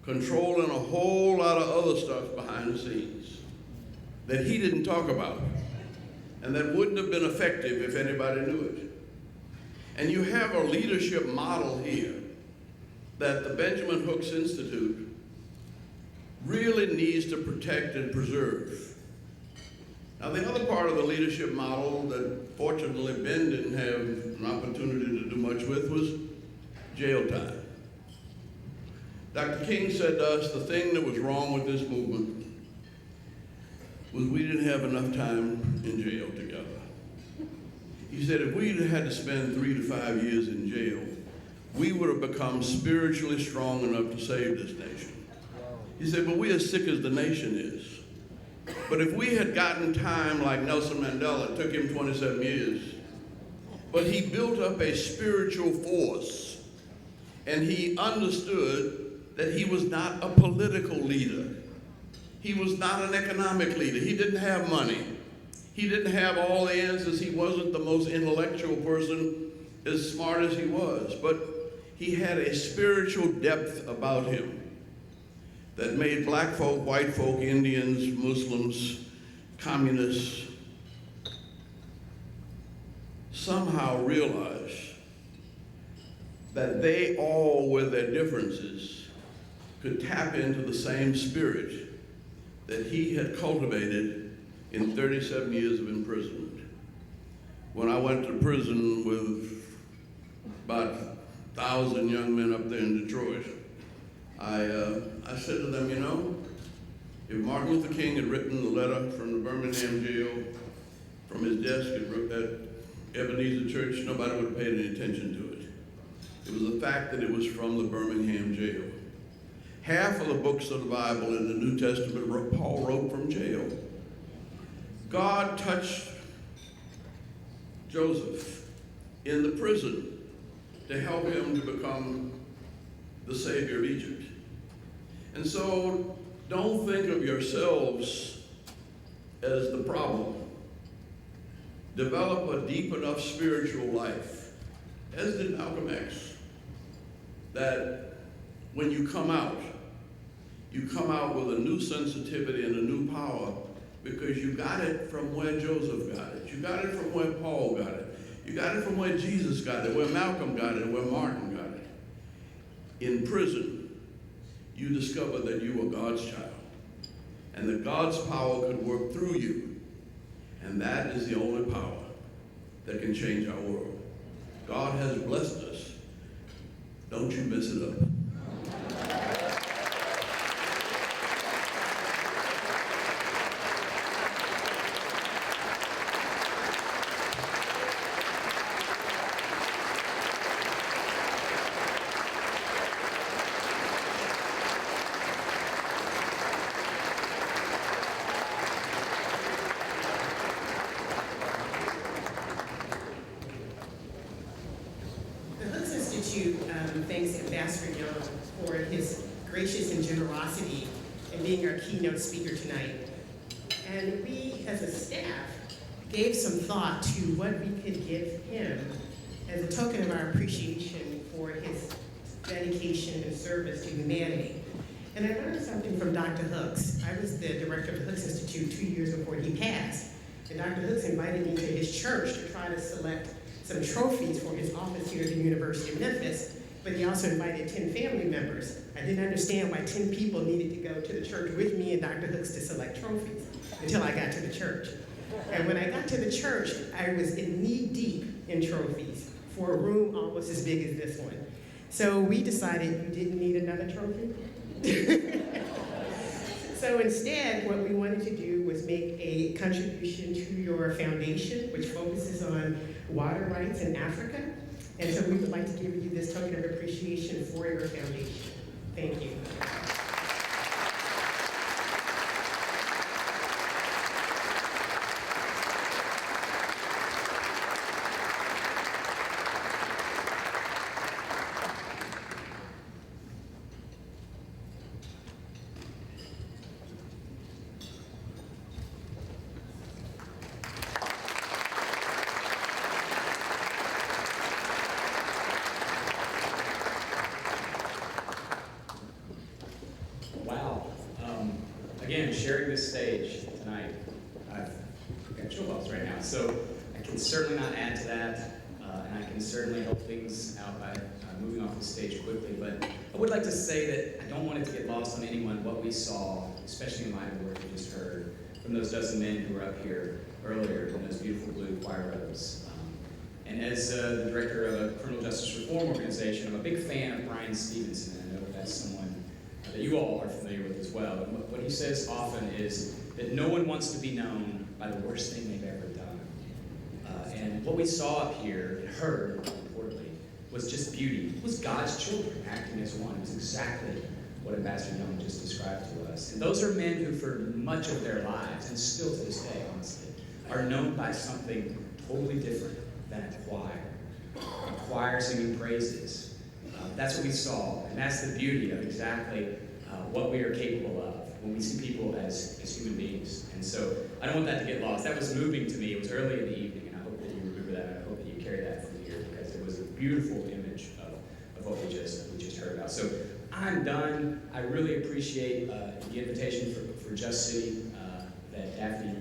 controlling a whole lot of other stuff behind the scenes that he didn't talk about and that wouldn't have been effective if anybody knew it. And you have a leadership model here that the Benjamin Hooks Institute really needs to protect and preserve. Now, the other part of the leadership model that fortunately Ben didn't have an opportunity to do much with was jail time. Dr. King said to us, the thing that was wrong with this movement was we didn't have enough time in jail together. He said if we'd had to spend 3 to 5 years in jail, we would have become spiritually strong enough to save this nation. He said, but we're as sick as the nation is. But if we had gotten time like Nelson Mandela, it took him 27 years, but he built up a spiritual force, and he understood that he was not a political leader. He was not an economic leader. He didn't have money. He didn't have all the answers. He wasn't the most intellectual person, as smart as he was, but he had a spiritual depth about him that made black folk, white folk, Indians, Muslims, communists somehow realize that they all, with their differences, could tap into the same spirit that he had cultivated in 37 years of imprisonment. When I went to prison with about 1,000 young men up there in Detroit, I said to them, you know, if Martin Luther King had written the letter from the Birmingham jail from his desk at Ebenezer Church, nobody would have paid any attention to it. It was the fact that it was from the Birmingham jail. Half of the books of the Bible in the New Testament, Paul wrote from jail. God touched Joseph in the prison to help him to become the Savior of Egypt. And so don't think of yourselves as the problem. Develop a deep enough spiritual life, as did Malcolm X, that when you come out with a new sensitivity and a new power because you got it from where Joseph got it. You got it from where Paul got it. You got it from where Jesus got it, where Malcolm got it, where Martin got it. In prison, you discover that you were God's child and that God's power could work through you. And that is the only power that can change our world. God has blessed us. Don't you mess it up. Thanks Ambassador Young for his gracious and generosity in being our keynote speaker tonight. And we, as a staff, gave some thought to what we could give him as a token of our appreciation for his dedication and service to humanity. And I learned something from Dr. Hooks. I was the director of the Hooks Institute 2 years before he passed. And Dr. Hooks invited me to his church to try to select some trophies for his office here at the University of Memphis. But he also invited 10 family members. I didn't understand why 10 people needed to go to the church with me and Dr. Hooks to select trophies until I got to the church. And when I got to the church, I was knee deep in trophies for a room almost as big as this one. So we decided you didn't need another trophy. So instead, what we wanted to do was make a contribution to your foundation, which focuses on water rights in Africa. And so we would like to give you this token of appreciation for your foundation. Thank you. Again, sharing this stage tonight, I've got chill bumps right now, so I can certainly not add to that, and I can and certainly helped things out by moving off the stage quickly. But I would like to say that I don't want it to get lost on anyone what we saw, especially in light of what you just heard from those dozen men who were up here earlier in those beautiful blue choir robes. And as the director of a criminal justice reform organization, I'm a big fan of Brian Stevenson, and I know that's someone that you all are familiar with as well. And what he says often is that no one wants to be known by the worst thing they've ever done. And what we saw up here and heard, importantly, was just beauty. It was God's children acting as one. It was exactly what Ambassador Young just described to us. And those are men who, for much of their lives, and still to this day, honestly, are known by something totally different than a choir. A choir singing praises. That's what we saw, and that's the beauty of exactly what we are capable of when we see people as human beings. And so I don't want that to get lost. That was moving to me. It was early in the evening, and I hope that you remember that. I hope that you carry that from here, because it was a beautiful image of what we just heard about. So I'm done. I really appreciate the invitation for Just City that Daphne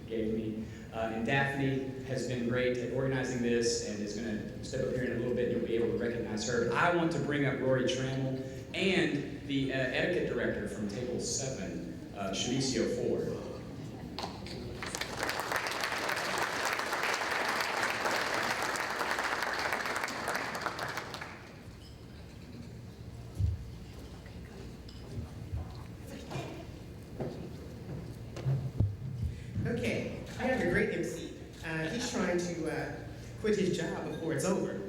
gave me. And Daphne has been great at organizing this and is going to step up here in a little bit and you'll be able to recognize her. But I want to bring up Rory Trammell and the etiquette director from Table 7, Shanicio Ford. Okay, I have a great MC. He's trying to quit his job before it's over.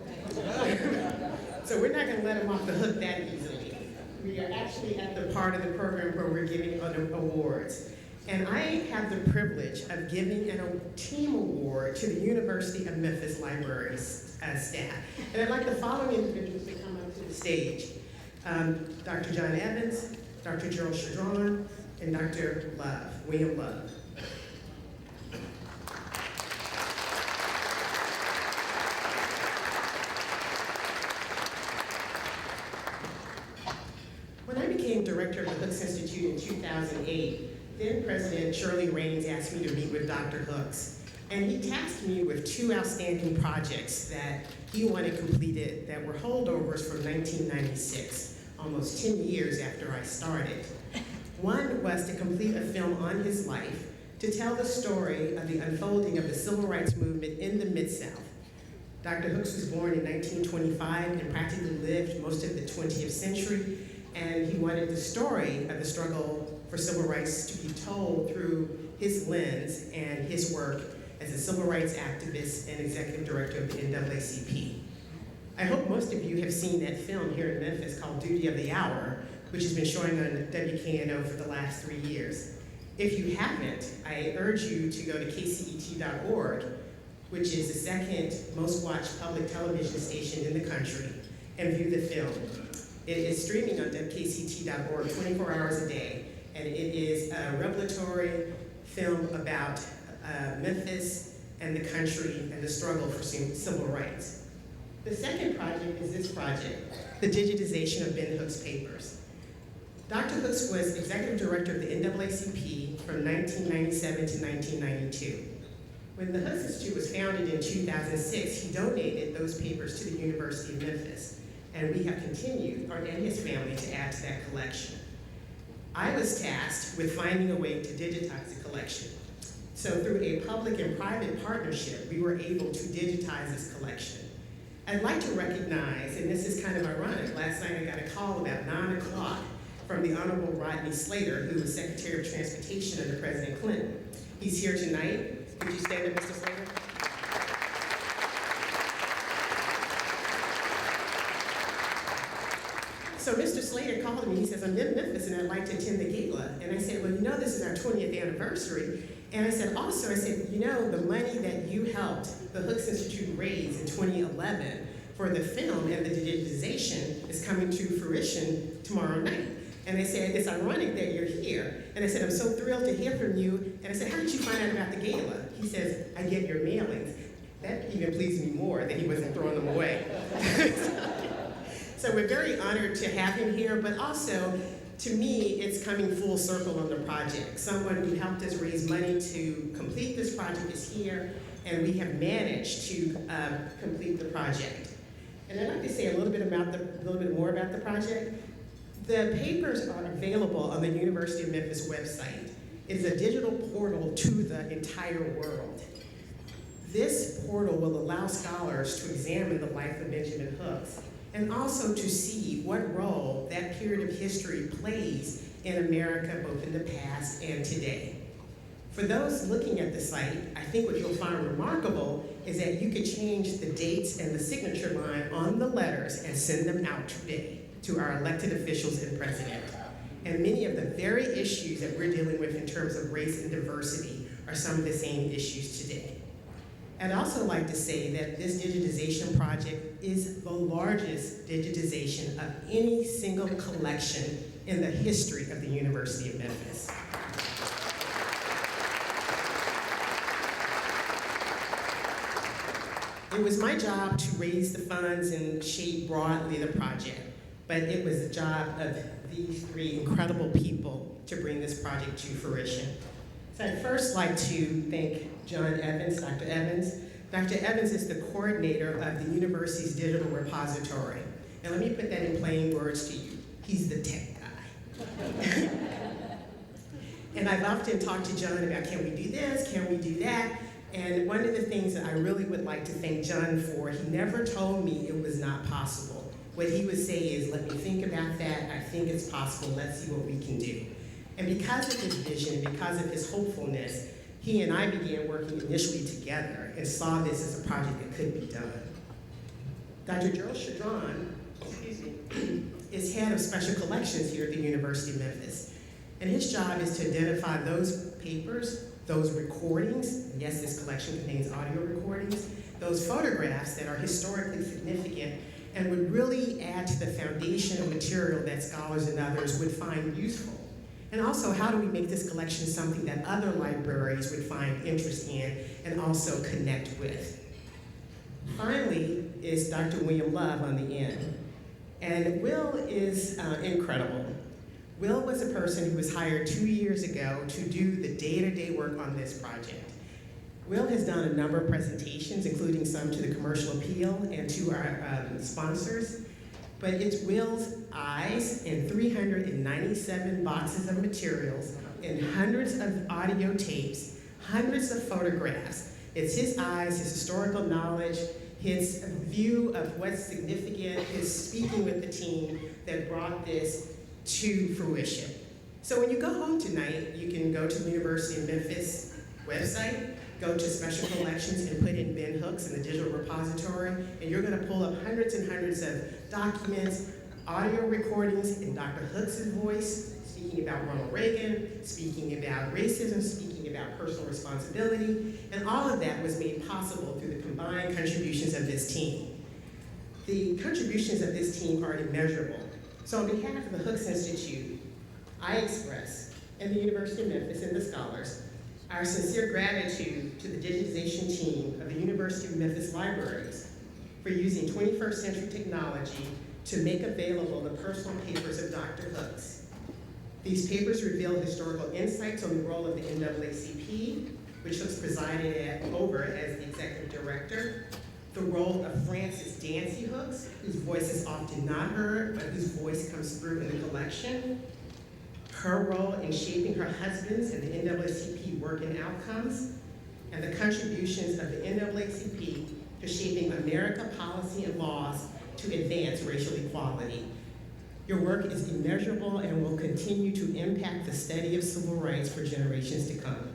So we're not going to let him off the hook that easily. We are actually at the part of the program where we're giving awards. And I have the privilege of giving a team award to the University of Memphis Library staff. And I'd like the following individuals to come up to the stage. Dr. John Evans, Dr. Gerald Chadron, and Dr. Love, William Love. When I became director of the Hooks Institute in 2008, then President Shirley Raines asked me to meet with Dr. Hooks. And he tasked me with two outstanding projects that he wanted completed that were holdovers from 1996, almost 10 years after I started. One was to complete a film on his life to tell the story of the unfolding of the civil rights movement in the Mid-South. Dr. Hooks was born in 1925 and practically lived most of the 20th century, and he wanted the story of the struggle for civil rights to be told through his lens and his work as a civil rights activist and executive director of the NAACP. I hope most of you have seen that film here in Memphis called Duty of the Hour, which has been showing on WKNO for the last 3 years. If you haven't, I urge you to go to kcet.org, which is the second most watched public television station in the country, and view the film. It is streaming on kcet.org 24 hours a day, and it is a revelatory film about Memphis and the country and the struggle for civil rights. The second project is this project, the digitization of Ben Hooks' papers. Dr. Hooks was executive director of the NAACP from 1997 to 1992. When the Hooks Institute was founded in 2006, he donated those papers to the University of Memphis, and we have continued, and his family, to add to that collection. I was tasked with finding a way to digitize the collection. So through a public and private partnership, we were able to digitize this collection. I'd like to recognize, and this is kind of ironic, last night I got a call about 9 o'clock from the Honorable Rodney Slater, who was Secretary of Transportation under President Clinton. He's here tonight. Would you stand up, Mr. Slater? So Mr. Slater called me, he says, I'm in Memphis and I'd like to attend the gala. And I said, well, you know, this is our 20th anniversary. And I said, also, you know, the money that you helped the Hooks Institute raise in 2011 for the film and the digitization is coming to fruition tomorrow night. And they said, it's ironic that you're here. And I said, I'm so thrilled to hear from you. And I said, how did you find out about the gala? He says, I get your mailings. That even pleased me more that he wasn't throwing them away. So we're very honored to have him here, but also, to me, it's coming full circle on the project. Someone who helped us raise money to complete this project is here, and we have managed to complete the project. And I'd like to say a little bit more about the project. The papers are available on the University of Memphis website. It's a digital portal to the entire world. This portal will allow scholars to examine the life of Benjamin Hooks and also to see what role that period of history plays in America, both in the past and today. For those looking at the site, I think what you'll find remarkable is that you could change the dates and the signature line on the letters and send them out today to our elected officials and president. And many of the very issues that we're dealing with in terms of race and diversity are some of the same issues today. I'd also like to say that this digitization project is the largest digitization of any single collection in the history of the University of Memphis. It was my job to raise the funds and shape broadly the project, but it was the job of these three incredible people to bring this project to fruition. So I'd first like to thank John Evans, Dr. Evans. Dr. Evans is the coordinator of the university's digital repository. And let me put that in plain words to you. He's the tech guy. And I've often talked to John about, can we do this, can we do that? And one of the things that I really would like to thank John for, he never told me it was not possible. What he would say is, let me think about that, I think it's possible, let's see what we can do. And because of his vision, because of his hopefulness, he and I began working initially together and saw this as a project that could be done. Dr. Gerald Chadron, is head of special collections here at the University of Memphis. And his job is to identify those papers, those recordings, and yes, this collection contains audio recordings, those photographs that are historically significant and would really add to the foundational material that scholars and others would find useful. And also, how do we make this collection something that other libraries would find interest in and also connect with? Finally is Dr. William Love on the end. And Will is incredible. Will was a person who was hired 2 years ago to do the day-to-day work on this project. Will has done a number of presentations, including some to the Commercial Appeal and to our sponsors. But it's Will's eyes in 397 boxes of materials and hundreds of audio tapes, hundreds of photographs. It's his eyes, his historical knowledge, his view of what's significant, his speaking with the team that brought this to fruition. So when you go home tonight, you can go to the University of Memphis website, go to special collections and put in Ben Hooks in the digital repository, and you're gonna pull up hundreds and hundreds of documents, audio recordings in Dr. Hooks' voice, speaking about Ronald Reagan, speaking about racism, speaking about personal responsibility, and all of that was made possible through the combined contributions of this team. The contributions of this team are immeasurable. So on behalf of the Hooks Institute, I express, and the University of Memphis and the scholars, our sincere gratitude to the digitization team of the University of Memphis Libraries for using 21st century technology to make available the personal papers of Dr. Hooks. These papers reveal historical insights on the role of the NAACP, which Hooks presided over as the executive director, the role of Frances Dancy Hooks, whose voice is often not heard, but whose voice comes through in the collection, her role in shaping her husband's and the NAACP work and outcomes, and the contributions of the NAACP to shaping American policy and laws to advance racial equality. Your work is immeasurable and will continue to impact the study of civil rights for generations to come.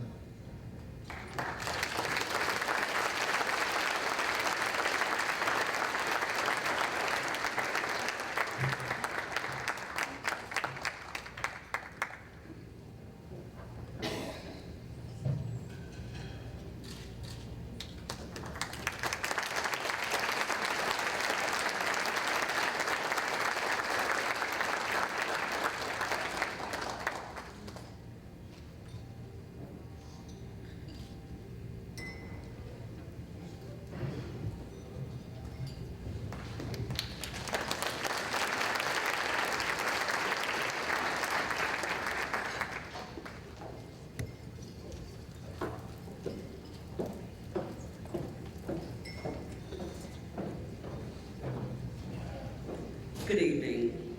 Good evening.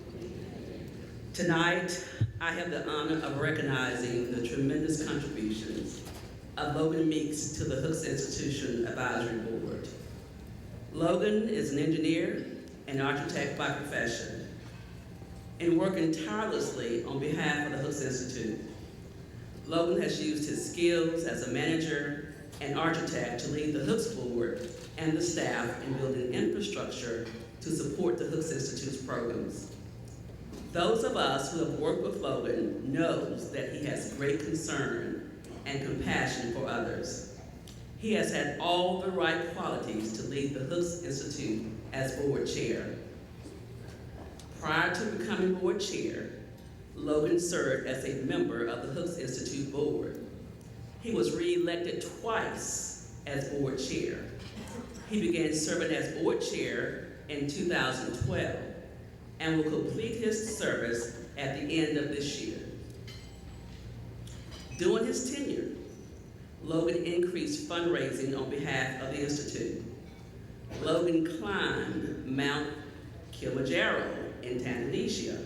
Tonight, I have the honor of recognizing the tremendous contributions of Logan Meeks to the Hooks Institution Advisory Board. Logan is an engineer and architect by profession, and working tirelessly on behalf of the Hooks Institute. Logan has used his skills as a manager and architect to lead the Hooks Board and the staff in building infrastructure to support the Hooks Institute's programs. Those of us who have worked with Logan knows that he has great concern and compassion for others. He has had all the right qualities to lead the Hooks Institute as board chair. Prior to becoming board chair, Logan served as a member of the Hooks Institute board. He was re-elected twice as board chair. He began serving as board chair in 2012 and will complete his service at the end of this year. During his tenure, Logan increased fundraising on behalf of the Institute. Logan climbed Mount Kilimanjaro in Tanzania,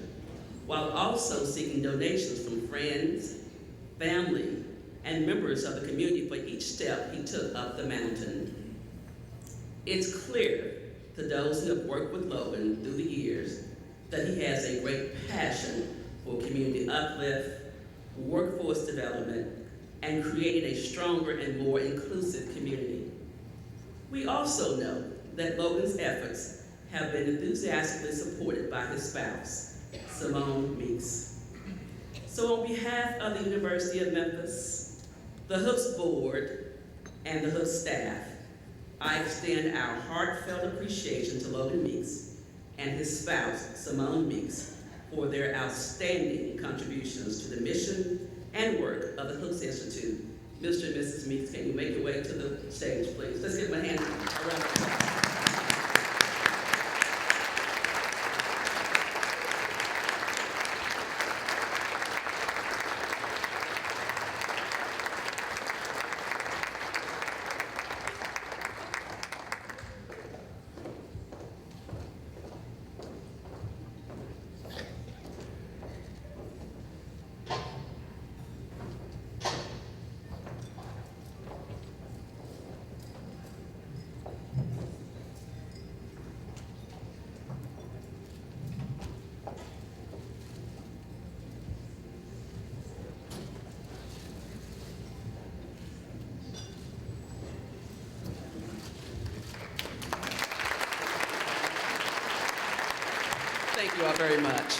while also seeking donations from friends, family, and members of the community for each step he took up the mountain. It's clear to those who have worked with Logan through the years that he has a great passion for community uplift, workforce development, and creating a stronger and more inclusive community. We also know that Logan's efforts have been enthusiastically supported by his spouse, Simone Meeks. So on behalf of the University of Memphis, the Hooks Board, and the Hooks staff, I extend our heartfelt appreciation to Logan Meeks and his spouse, Simone Meeks, for their outstanding contributions to the mission and work of the Hooks Institute. Mr. and Mrs. Meeks, can you make your way to the stage, please? Let's give them a hand around the applause. Thank you all very much.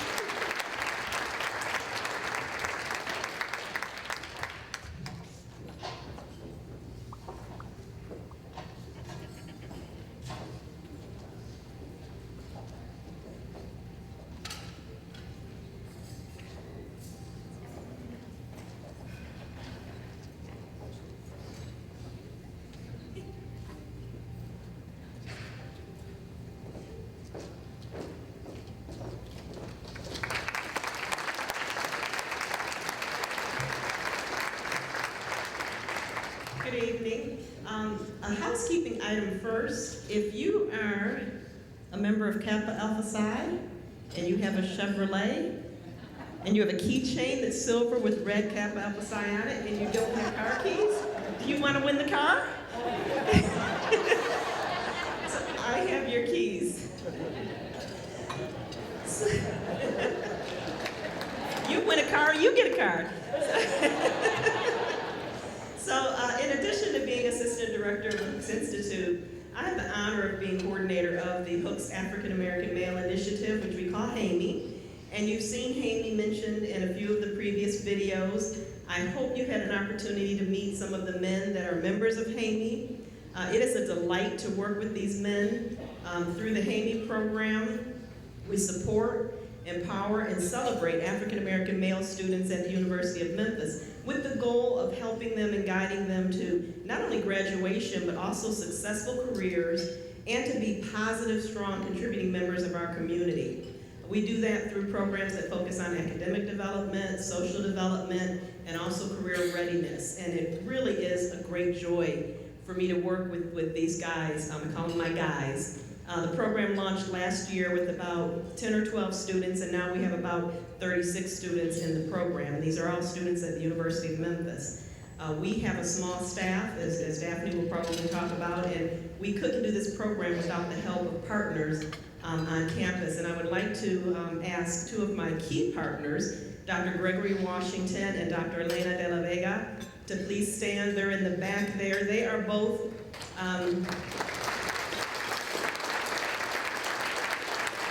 Good evening. A housekeeping item first. If you are a member of Kappa Alpha Psi and you have a Chevrolet and you have a keychain that's silver with red Kappa Alpha Psi on it and you don't have car keys, do you want to win the car? So I have your keys. You win a car, you get a card. So in addition to being Assistant Director of the Hooks Institute, I have the honor of being coordinator of the Hooks African American Male Initiative, which we call HAMI. And you've seen HAMI mentioned in a few of the previous videos. I hope you had an opportunity to meet some of the men that are members of HAMI. It is a delight to work with these men. Through the HAMI program, we support, empower, and celebrate African American male students at the University of Memphis, with the goal of helping them and guiding them to not only graduation, but also successful careers, and to be positive, strong, contributing members of our community. We do that through programs that focus on academic development, social development, and also career readiness. And it really is a great joy for me to work with these guys. I call them my guys. The program launched last year with about 10 or 12 students, and now we have about 36 students in the program. These are all students at the University of Memphis. We have a small staff, as Daphne will probably talk about, and we couldn't do this program without the help of partners on campus. And I would like to ask two of my key partners, Dr. Gregory Washington and Dr. Elena de la Vega, to please stand. They're in the back there. They are both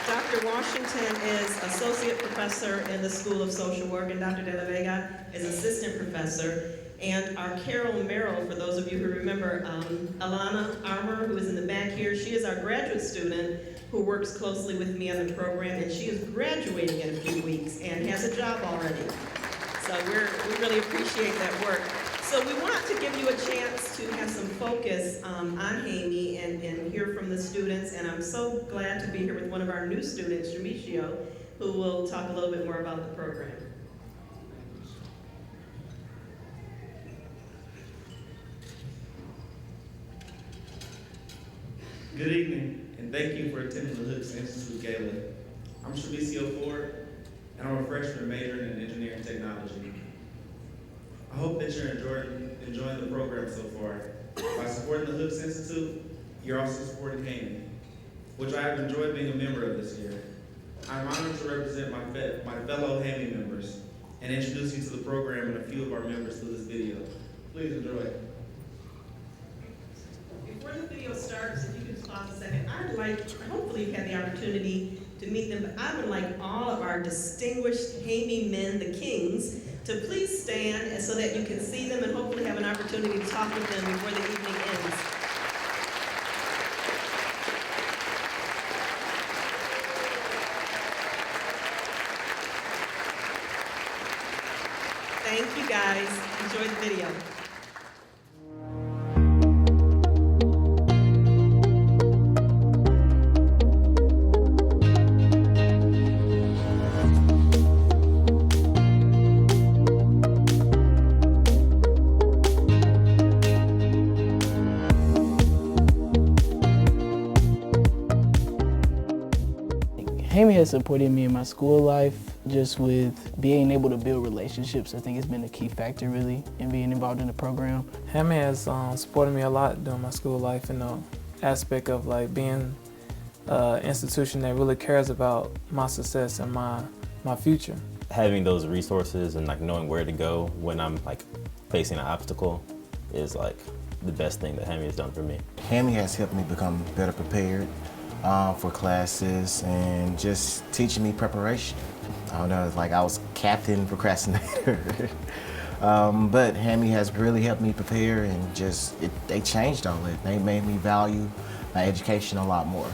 Dr. Washington is associate professor in the School of Social Work, and Dr. de la Vega is assistant professor. And our Carol Merrill, for those of you who remember, Alana Armour, who is in the back here, she is our graduate student who works closely with me on the program, and she is graduating in a few weeks and has a job already. So we really appreciate that work. So we want to give you a chance to have some focus on Hamey and hear from the students, and I'm so glad to be here with one of our new students, Jamicio, who will talk a little bit more about the program. Good evening, and thank you for attending the Hooks Institute Gala. I'm Shamicio Ford, and I'm a freshman majoring in engineering technology. I hope that you're enjoying the program so far. By supporting the Hooks Institute, you're also supporting Hamey, which I have enjoyed being a member of this year. I'm honored to represent my fellow Hamey members and introduce you to the program and a few of our members through this video. Please enjoy. Before the video starts, if you could just pause a second, hopefully you've had the opportunity to meet them, but I would like all of our distinguished Hamey men, the Kings, to please stand so that you can see them and hopefully have an opportunity to talk with them before the evening ends. Thank you guys. Enjoy the video. Hamey has supported me in my school life just with being able to build relationships. I think it's been a key factor really in being involved in the program. Hamey has supported me a lot during my school life in the aspect of like being an institution that really cares about my success and my future. Having those resources and like knowing where to go when I'm like facing an obstacle is like the best thing that Hamey has done for me. Hamey has helped me become better prepared for classes and just teaching me preparation. I don't know, it's like I was captain procrastinator. But Hamey has really helped me prepare and they changed all that. They made me value my education a lot more.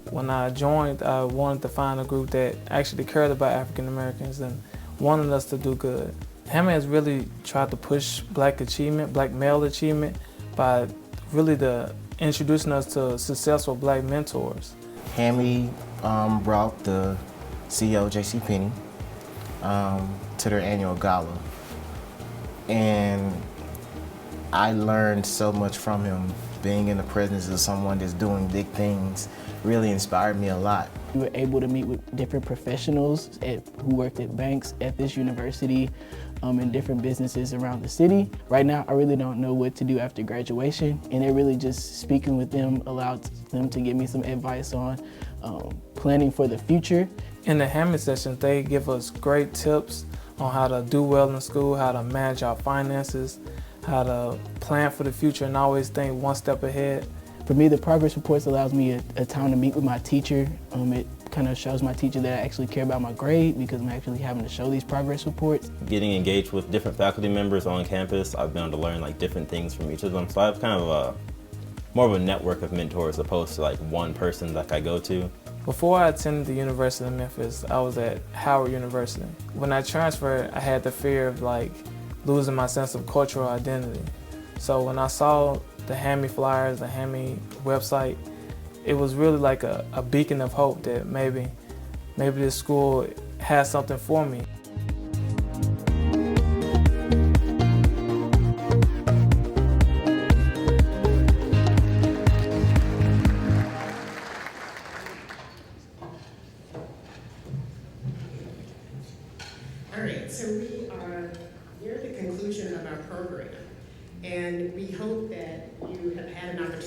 When I joined, I wanted to find a group that actually cared about African Americans and wanted us to do good. Hamey has really tried to push black achievement, black male achievement, by really introducing us to successful black mentors. Hamey brought the CEO, J.C. Penney, to their annual gala. And I learned so much from him. Being in the presence of someone that's doing big things really inspired me a lot. We were able to meet with different professionals who worked at banks at this university and different businesses around the city. Right now, I really don't know what to do after graduation, and it really just speaking with them allowed them to give me some advice on planning for the future. In the Hamey sessions, they give us great tips on how to do well in school, how to manage our finances, how to plan for the future and always think one step ahead. For me, the progress reports allows me a time to meet with my teacher. It kind of shows my teacher that I actually care about my grade because I'm actually having to show these progress reports. Getting engaged with different faculty members on campus, I've been able to learn like different things from each of them. So I have kind of more of a network of mentors opposed to like one person that I go to. Before I attended the University of Memphis, I was at Howard University. When I transferred, I had the fear of like losing my sense of cultural identity. So when I saw the Hamey flyers, the Hamey website, it was really like a beacon of hope that maybe this school has something for me.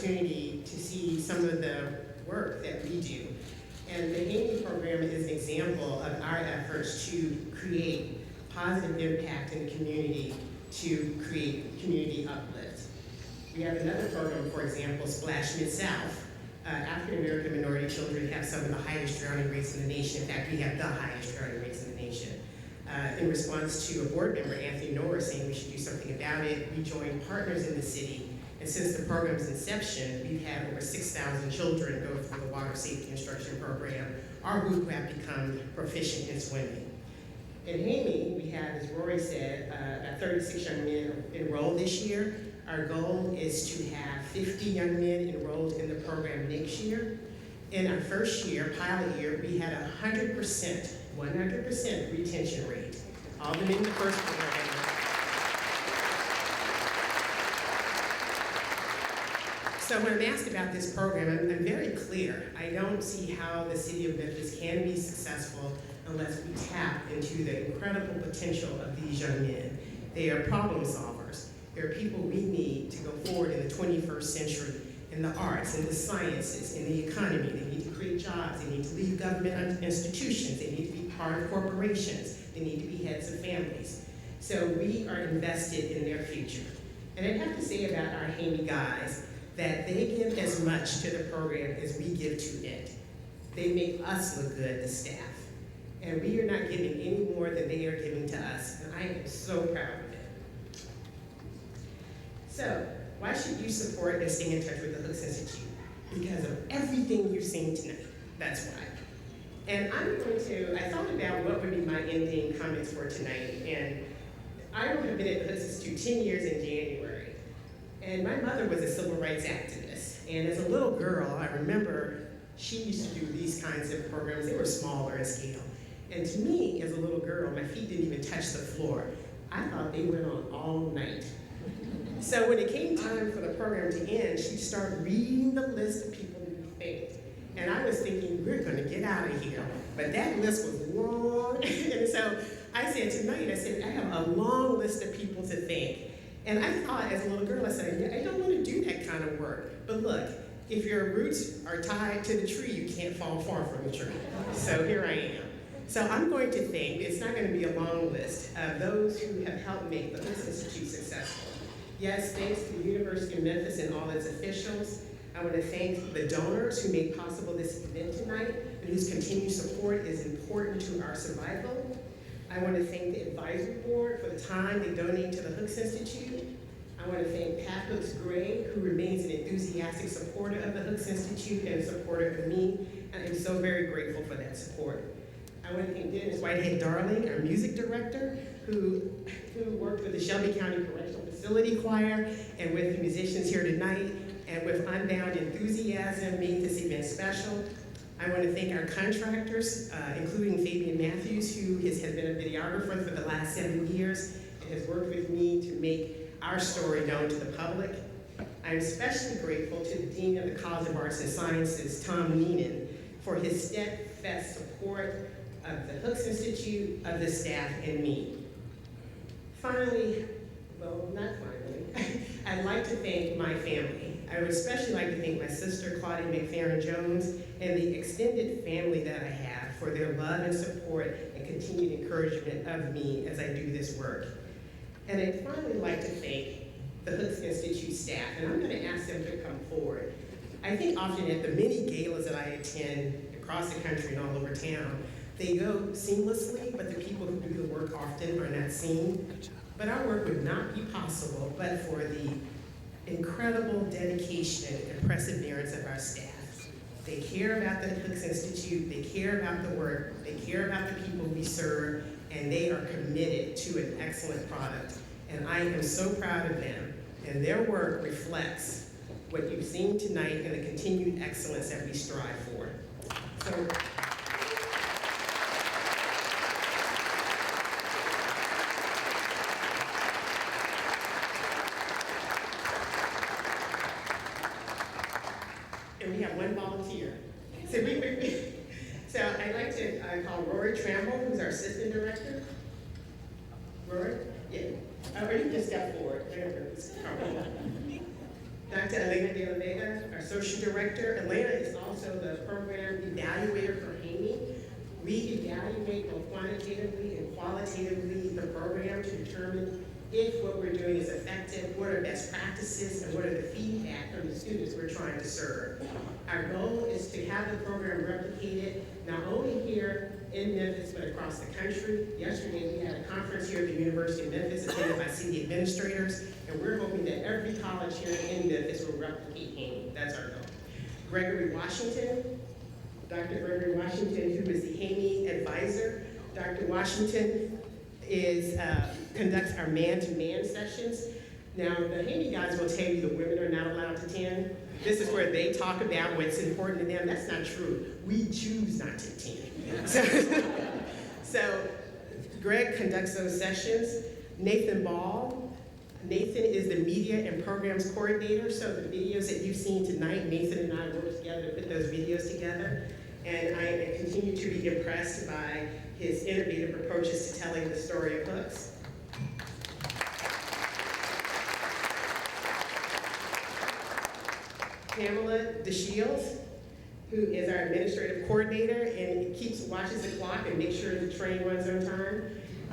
opportunity to see some of the work that we do. And the Haney program is an example of our efforts to create positive impact in the community, to create community uplift. We have another program, for example, Splash Mid-South. African American minority children have some of the highest drowning rates in the nation. In fact, we have the highest drowning rates in the nation. In response to a board member, Anthony Norris, saying we should do something about it, we joined partners in the city. And since the program's inception, we've had over 6,000 children go through the water safety instruction program, or who have become proficient in swimming. In Haney, we have, as Rory said, about 36 young men enrolled this year. Our goal is to have 50 young men enrolled in the program next year. In our first year, pilot year, we had 100% retention rate. All the men in the first program. So when I'm asked about this program, I'm very clear. I don't see how the city of Memphis can be successful unless we tap into the incredible potential of these young men. They are problem solvers. They're people we need to go forward in the 21st century in the arts, in the sciences, in the economy. They need to create jobs. They need to lead government institutions. They need to be part of corporations. They need to be heads of families. So we are invested in their future. And I'd have to say about our Haney guys that they give as much to the program as we give to it. They make us look good, the staff. And we are not giving any more than they are giving to us. And I am so proud of them. So, why should you support and stay in touch with the Hooks Institute? Because of everything you've seen tonight. That's why. And I thought about what would be my ending comments for tonight. And I have been at the Hooks Institute 10 years in January. And my mother was a civil rights activist. And as a little girl, I remember she used to do these kinds of programs. They were smaller in scale. And to me, as a little girl, my feet didn't even touch the floor. I thought they went on all night. So when it came time for the program to end, she'd start reading the list of people to be thanked. And I was thinking, we're gonna get out of here. But that list was long. And so I said tonight, I have a long list of people to thank. And I thought as a little girl, I said, I don't want to do that kind of work. But look, if your roots are tied to the tree, you can't fall far from the tree. So here I am. So I'm going to thank, it's not going to be a long list, of those who have helped make the Hooks Institute successful. Yes, thanks to the University of Memphis and all its officials. I want to thank the donors who made possible this event tonight and whose continued support is important to our survival. I want to thank the advisory board for the time they donate to the Hooks Institute. I want to thank Pat Hooks Gray, who remains an enthusiastic supporter of the Hooks Institute and a supporter of me, and I'm so very grateful for that support. I want to thank Dennis Whitehead Darling, our music director, who worked with the Shelby County Correctional Facility Choir and with the musicians here tonight, and with unbound enthusiasm made this event special. I want to thank our contractors, including Fabian Matthews, who has been a videographer for the last 7 years and has worked with me to make our story known to the public. I'm especially grateful to the Dean of the College of Arts and Sciences, Tom Neenan, for his steadfast support of the Hooks Institute, of the staff, and me. Finally, well, not finally, I'd like to thank my family. I would especially like to thank my sister, Claudia McFerrin-Jones, and the extended family that I have for their love and support and continued encouragement of me as I do this work. And I'd finally like to thank the Hooks Institute staff, and I'm going to ask them to come forward. I think often at the many galas that I attend across the country and all over town, they go seamlessly, but the people who do the work often are not seen. But our work would not be possible but for the incredible dedication and perseverance of our staff. They care about the Hooks Institute, they care about the work, they care about the people we serve, and they are committed to an excellent product. And I am so proud of them, and their work reflects what you've seen tonight and the continued excellence that we strive for. So, and we have one volunteer. So I'd like to call Rory Tramble, who's our assistant director. Rory? Yeah. Or you can just step forward. Dr. Elena de la Vega, director. Elena is also the program evaluator for HAMI. We evaluate both quantitatively and qualitatively the program to determine if what we're doing is effective, what are best practices, and what are the feedback from the students we're trying to serve. Our goal is to have the program replicated not only here in Memphis, but across the country. Yesterday, we had a conference here at the University of Memphis attended by city administrators, and we're hoping that every college here in Memphis will replicate HAMI. That's our goal. Gregory Washington, Dr. Gregory Washington, who is the HAMI advisor. Dr. Washington conducts our man-to-man sessions. Now, the HAMI guys will tell you the women are not allowed to attend. This is where they talk about what's important to them. That's not true. We choose not to attend. So Greg conducts those sessions. Nathan Ball. Nathan is the media and programs coordinator, so the videos that you've seen tonight, Nathan and I worked together to put those videos together, and I continue to be impressed by his innovative approaches to telling the story of hooks. Pamela DeShields, who is our administrative coordinator and watches the clock and makes sure the train runs on time.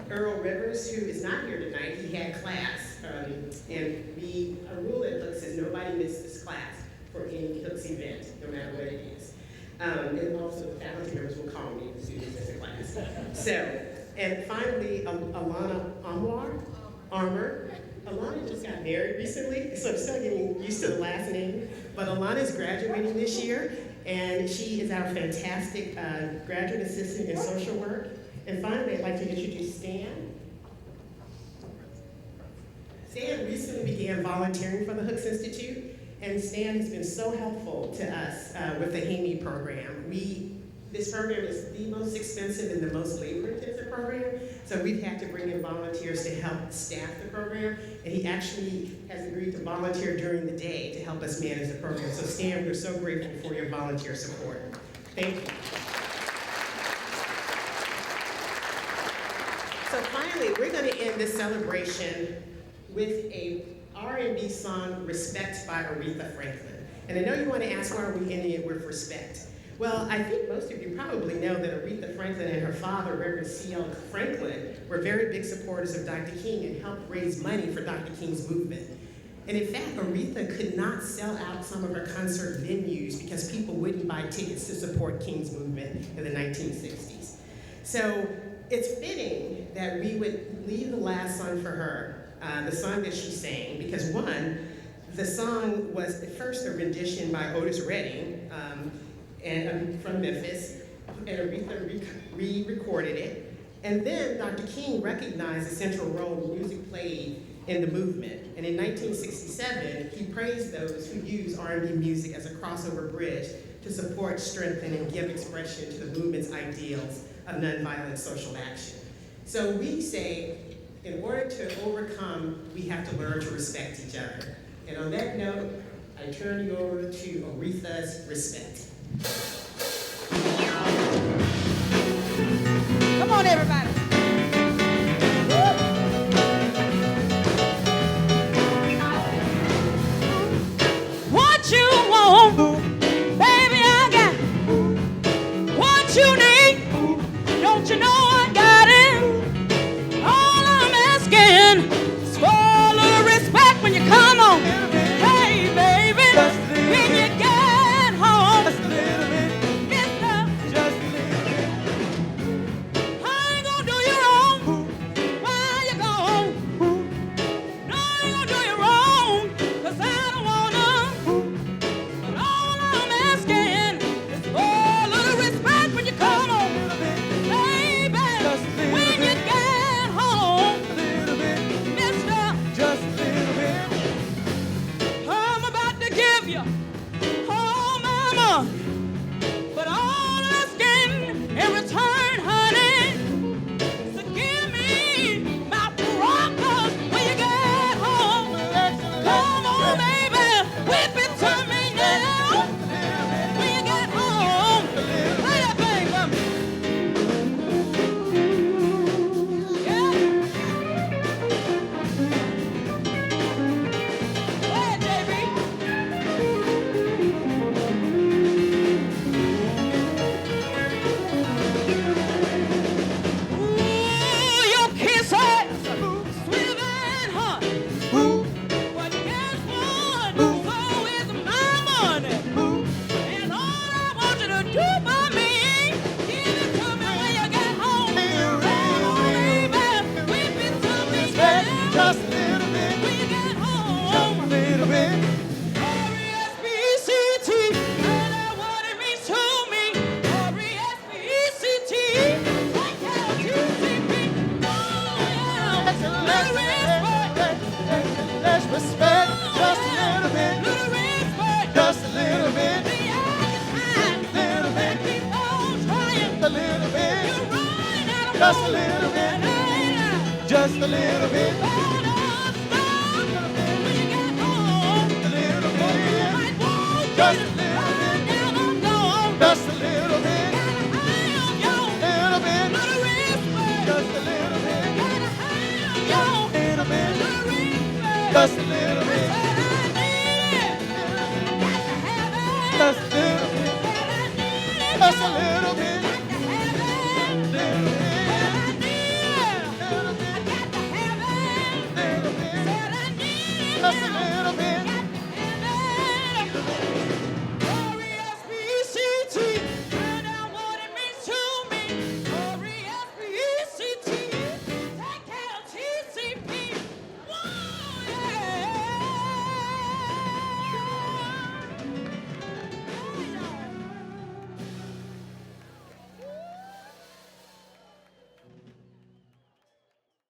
Earl Rivers, who is not here tonight, he had class. And a rule at Hooks is nobody misses class for any Hooks event, no matter what it is. And also the faculty members will call me if the students miss a class. So, and finally, Alana Armour. Alana just got married recently, so I'm still getting used to the last name. But Alana is graduating this year, and she is our fantastic graduate assistant in social work. And finally, I'd like to introduce Stan. Stan recently began volunteering for the Hooks Institute, and Stan has been so helpful to us with the HAMI program. This program is the most expensive and the most labor-intensive program, so we've had to bring in volunteers to help staff the program, and he actually has agreed to volunteer during the day to help us manage the program. So Stan, we're so grateful for your volunteer support. Thank you. So finally, we're going to end this celebration with a R&B song, Respect by Aretha Franklin. And I know you want to ask, why are we ending it with respect? Well, I think most of you probably know that Aretha Franklin and her father, Reverend C.L. Franklin, were very big supporters of Dr. King and helped raise money for Dr. King's movement. And in fact, Aretha could not sell out some of her concert venues because people wouldn't buy tickets to support King's movement in the 1960s. So it's fitting that we would leave the last song for her, the song that she sang, because one, the song was at first a rendition by Otis Redding from Memphis, and Aretha re-recorded it. And then Dr. King recognized the central role music played in the movement. And in 1967, he praised those who use R&B music as a crossover bridge to support, strengthen, and give expression to the movement's ideals of nonviolent social action. So we say, in order to overcome, we have to learn to respect each other. And on that note, I turn you over to Aretha's Respect. Come on, everybody. What you want, baby, I got what you need. Don't you know I got it? All I'm asking is for a little respect when you come on. Hey, baby, when you get home, just a little bit. I ain't gonna a little bit. Just a little bit. Just a little bit. Little bit. Just a little bit. Little bit. Just a little bit.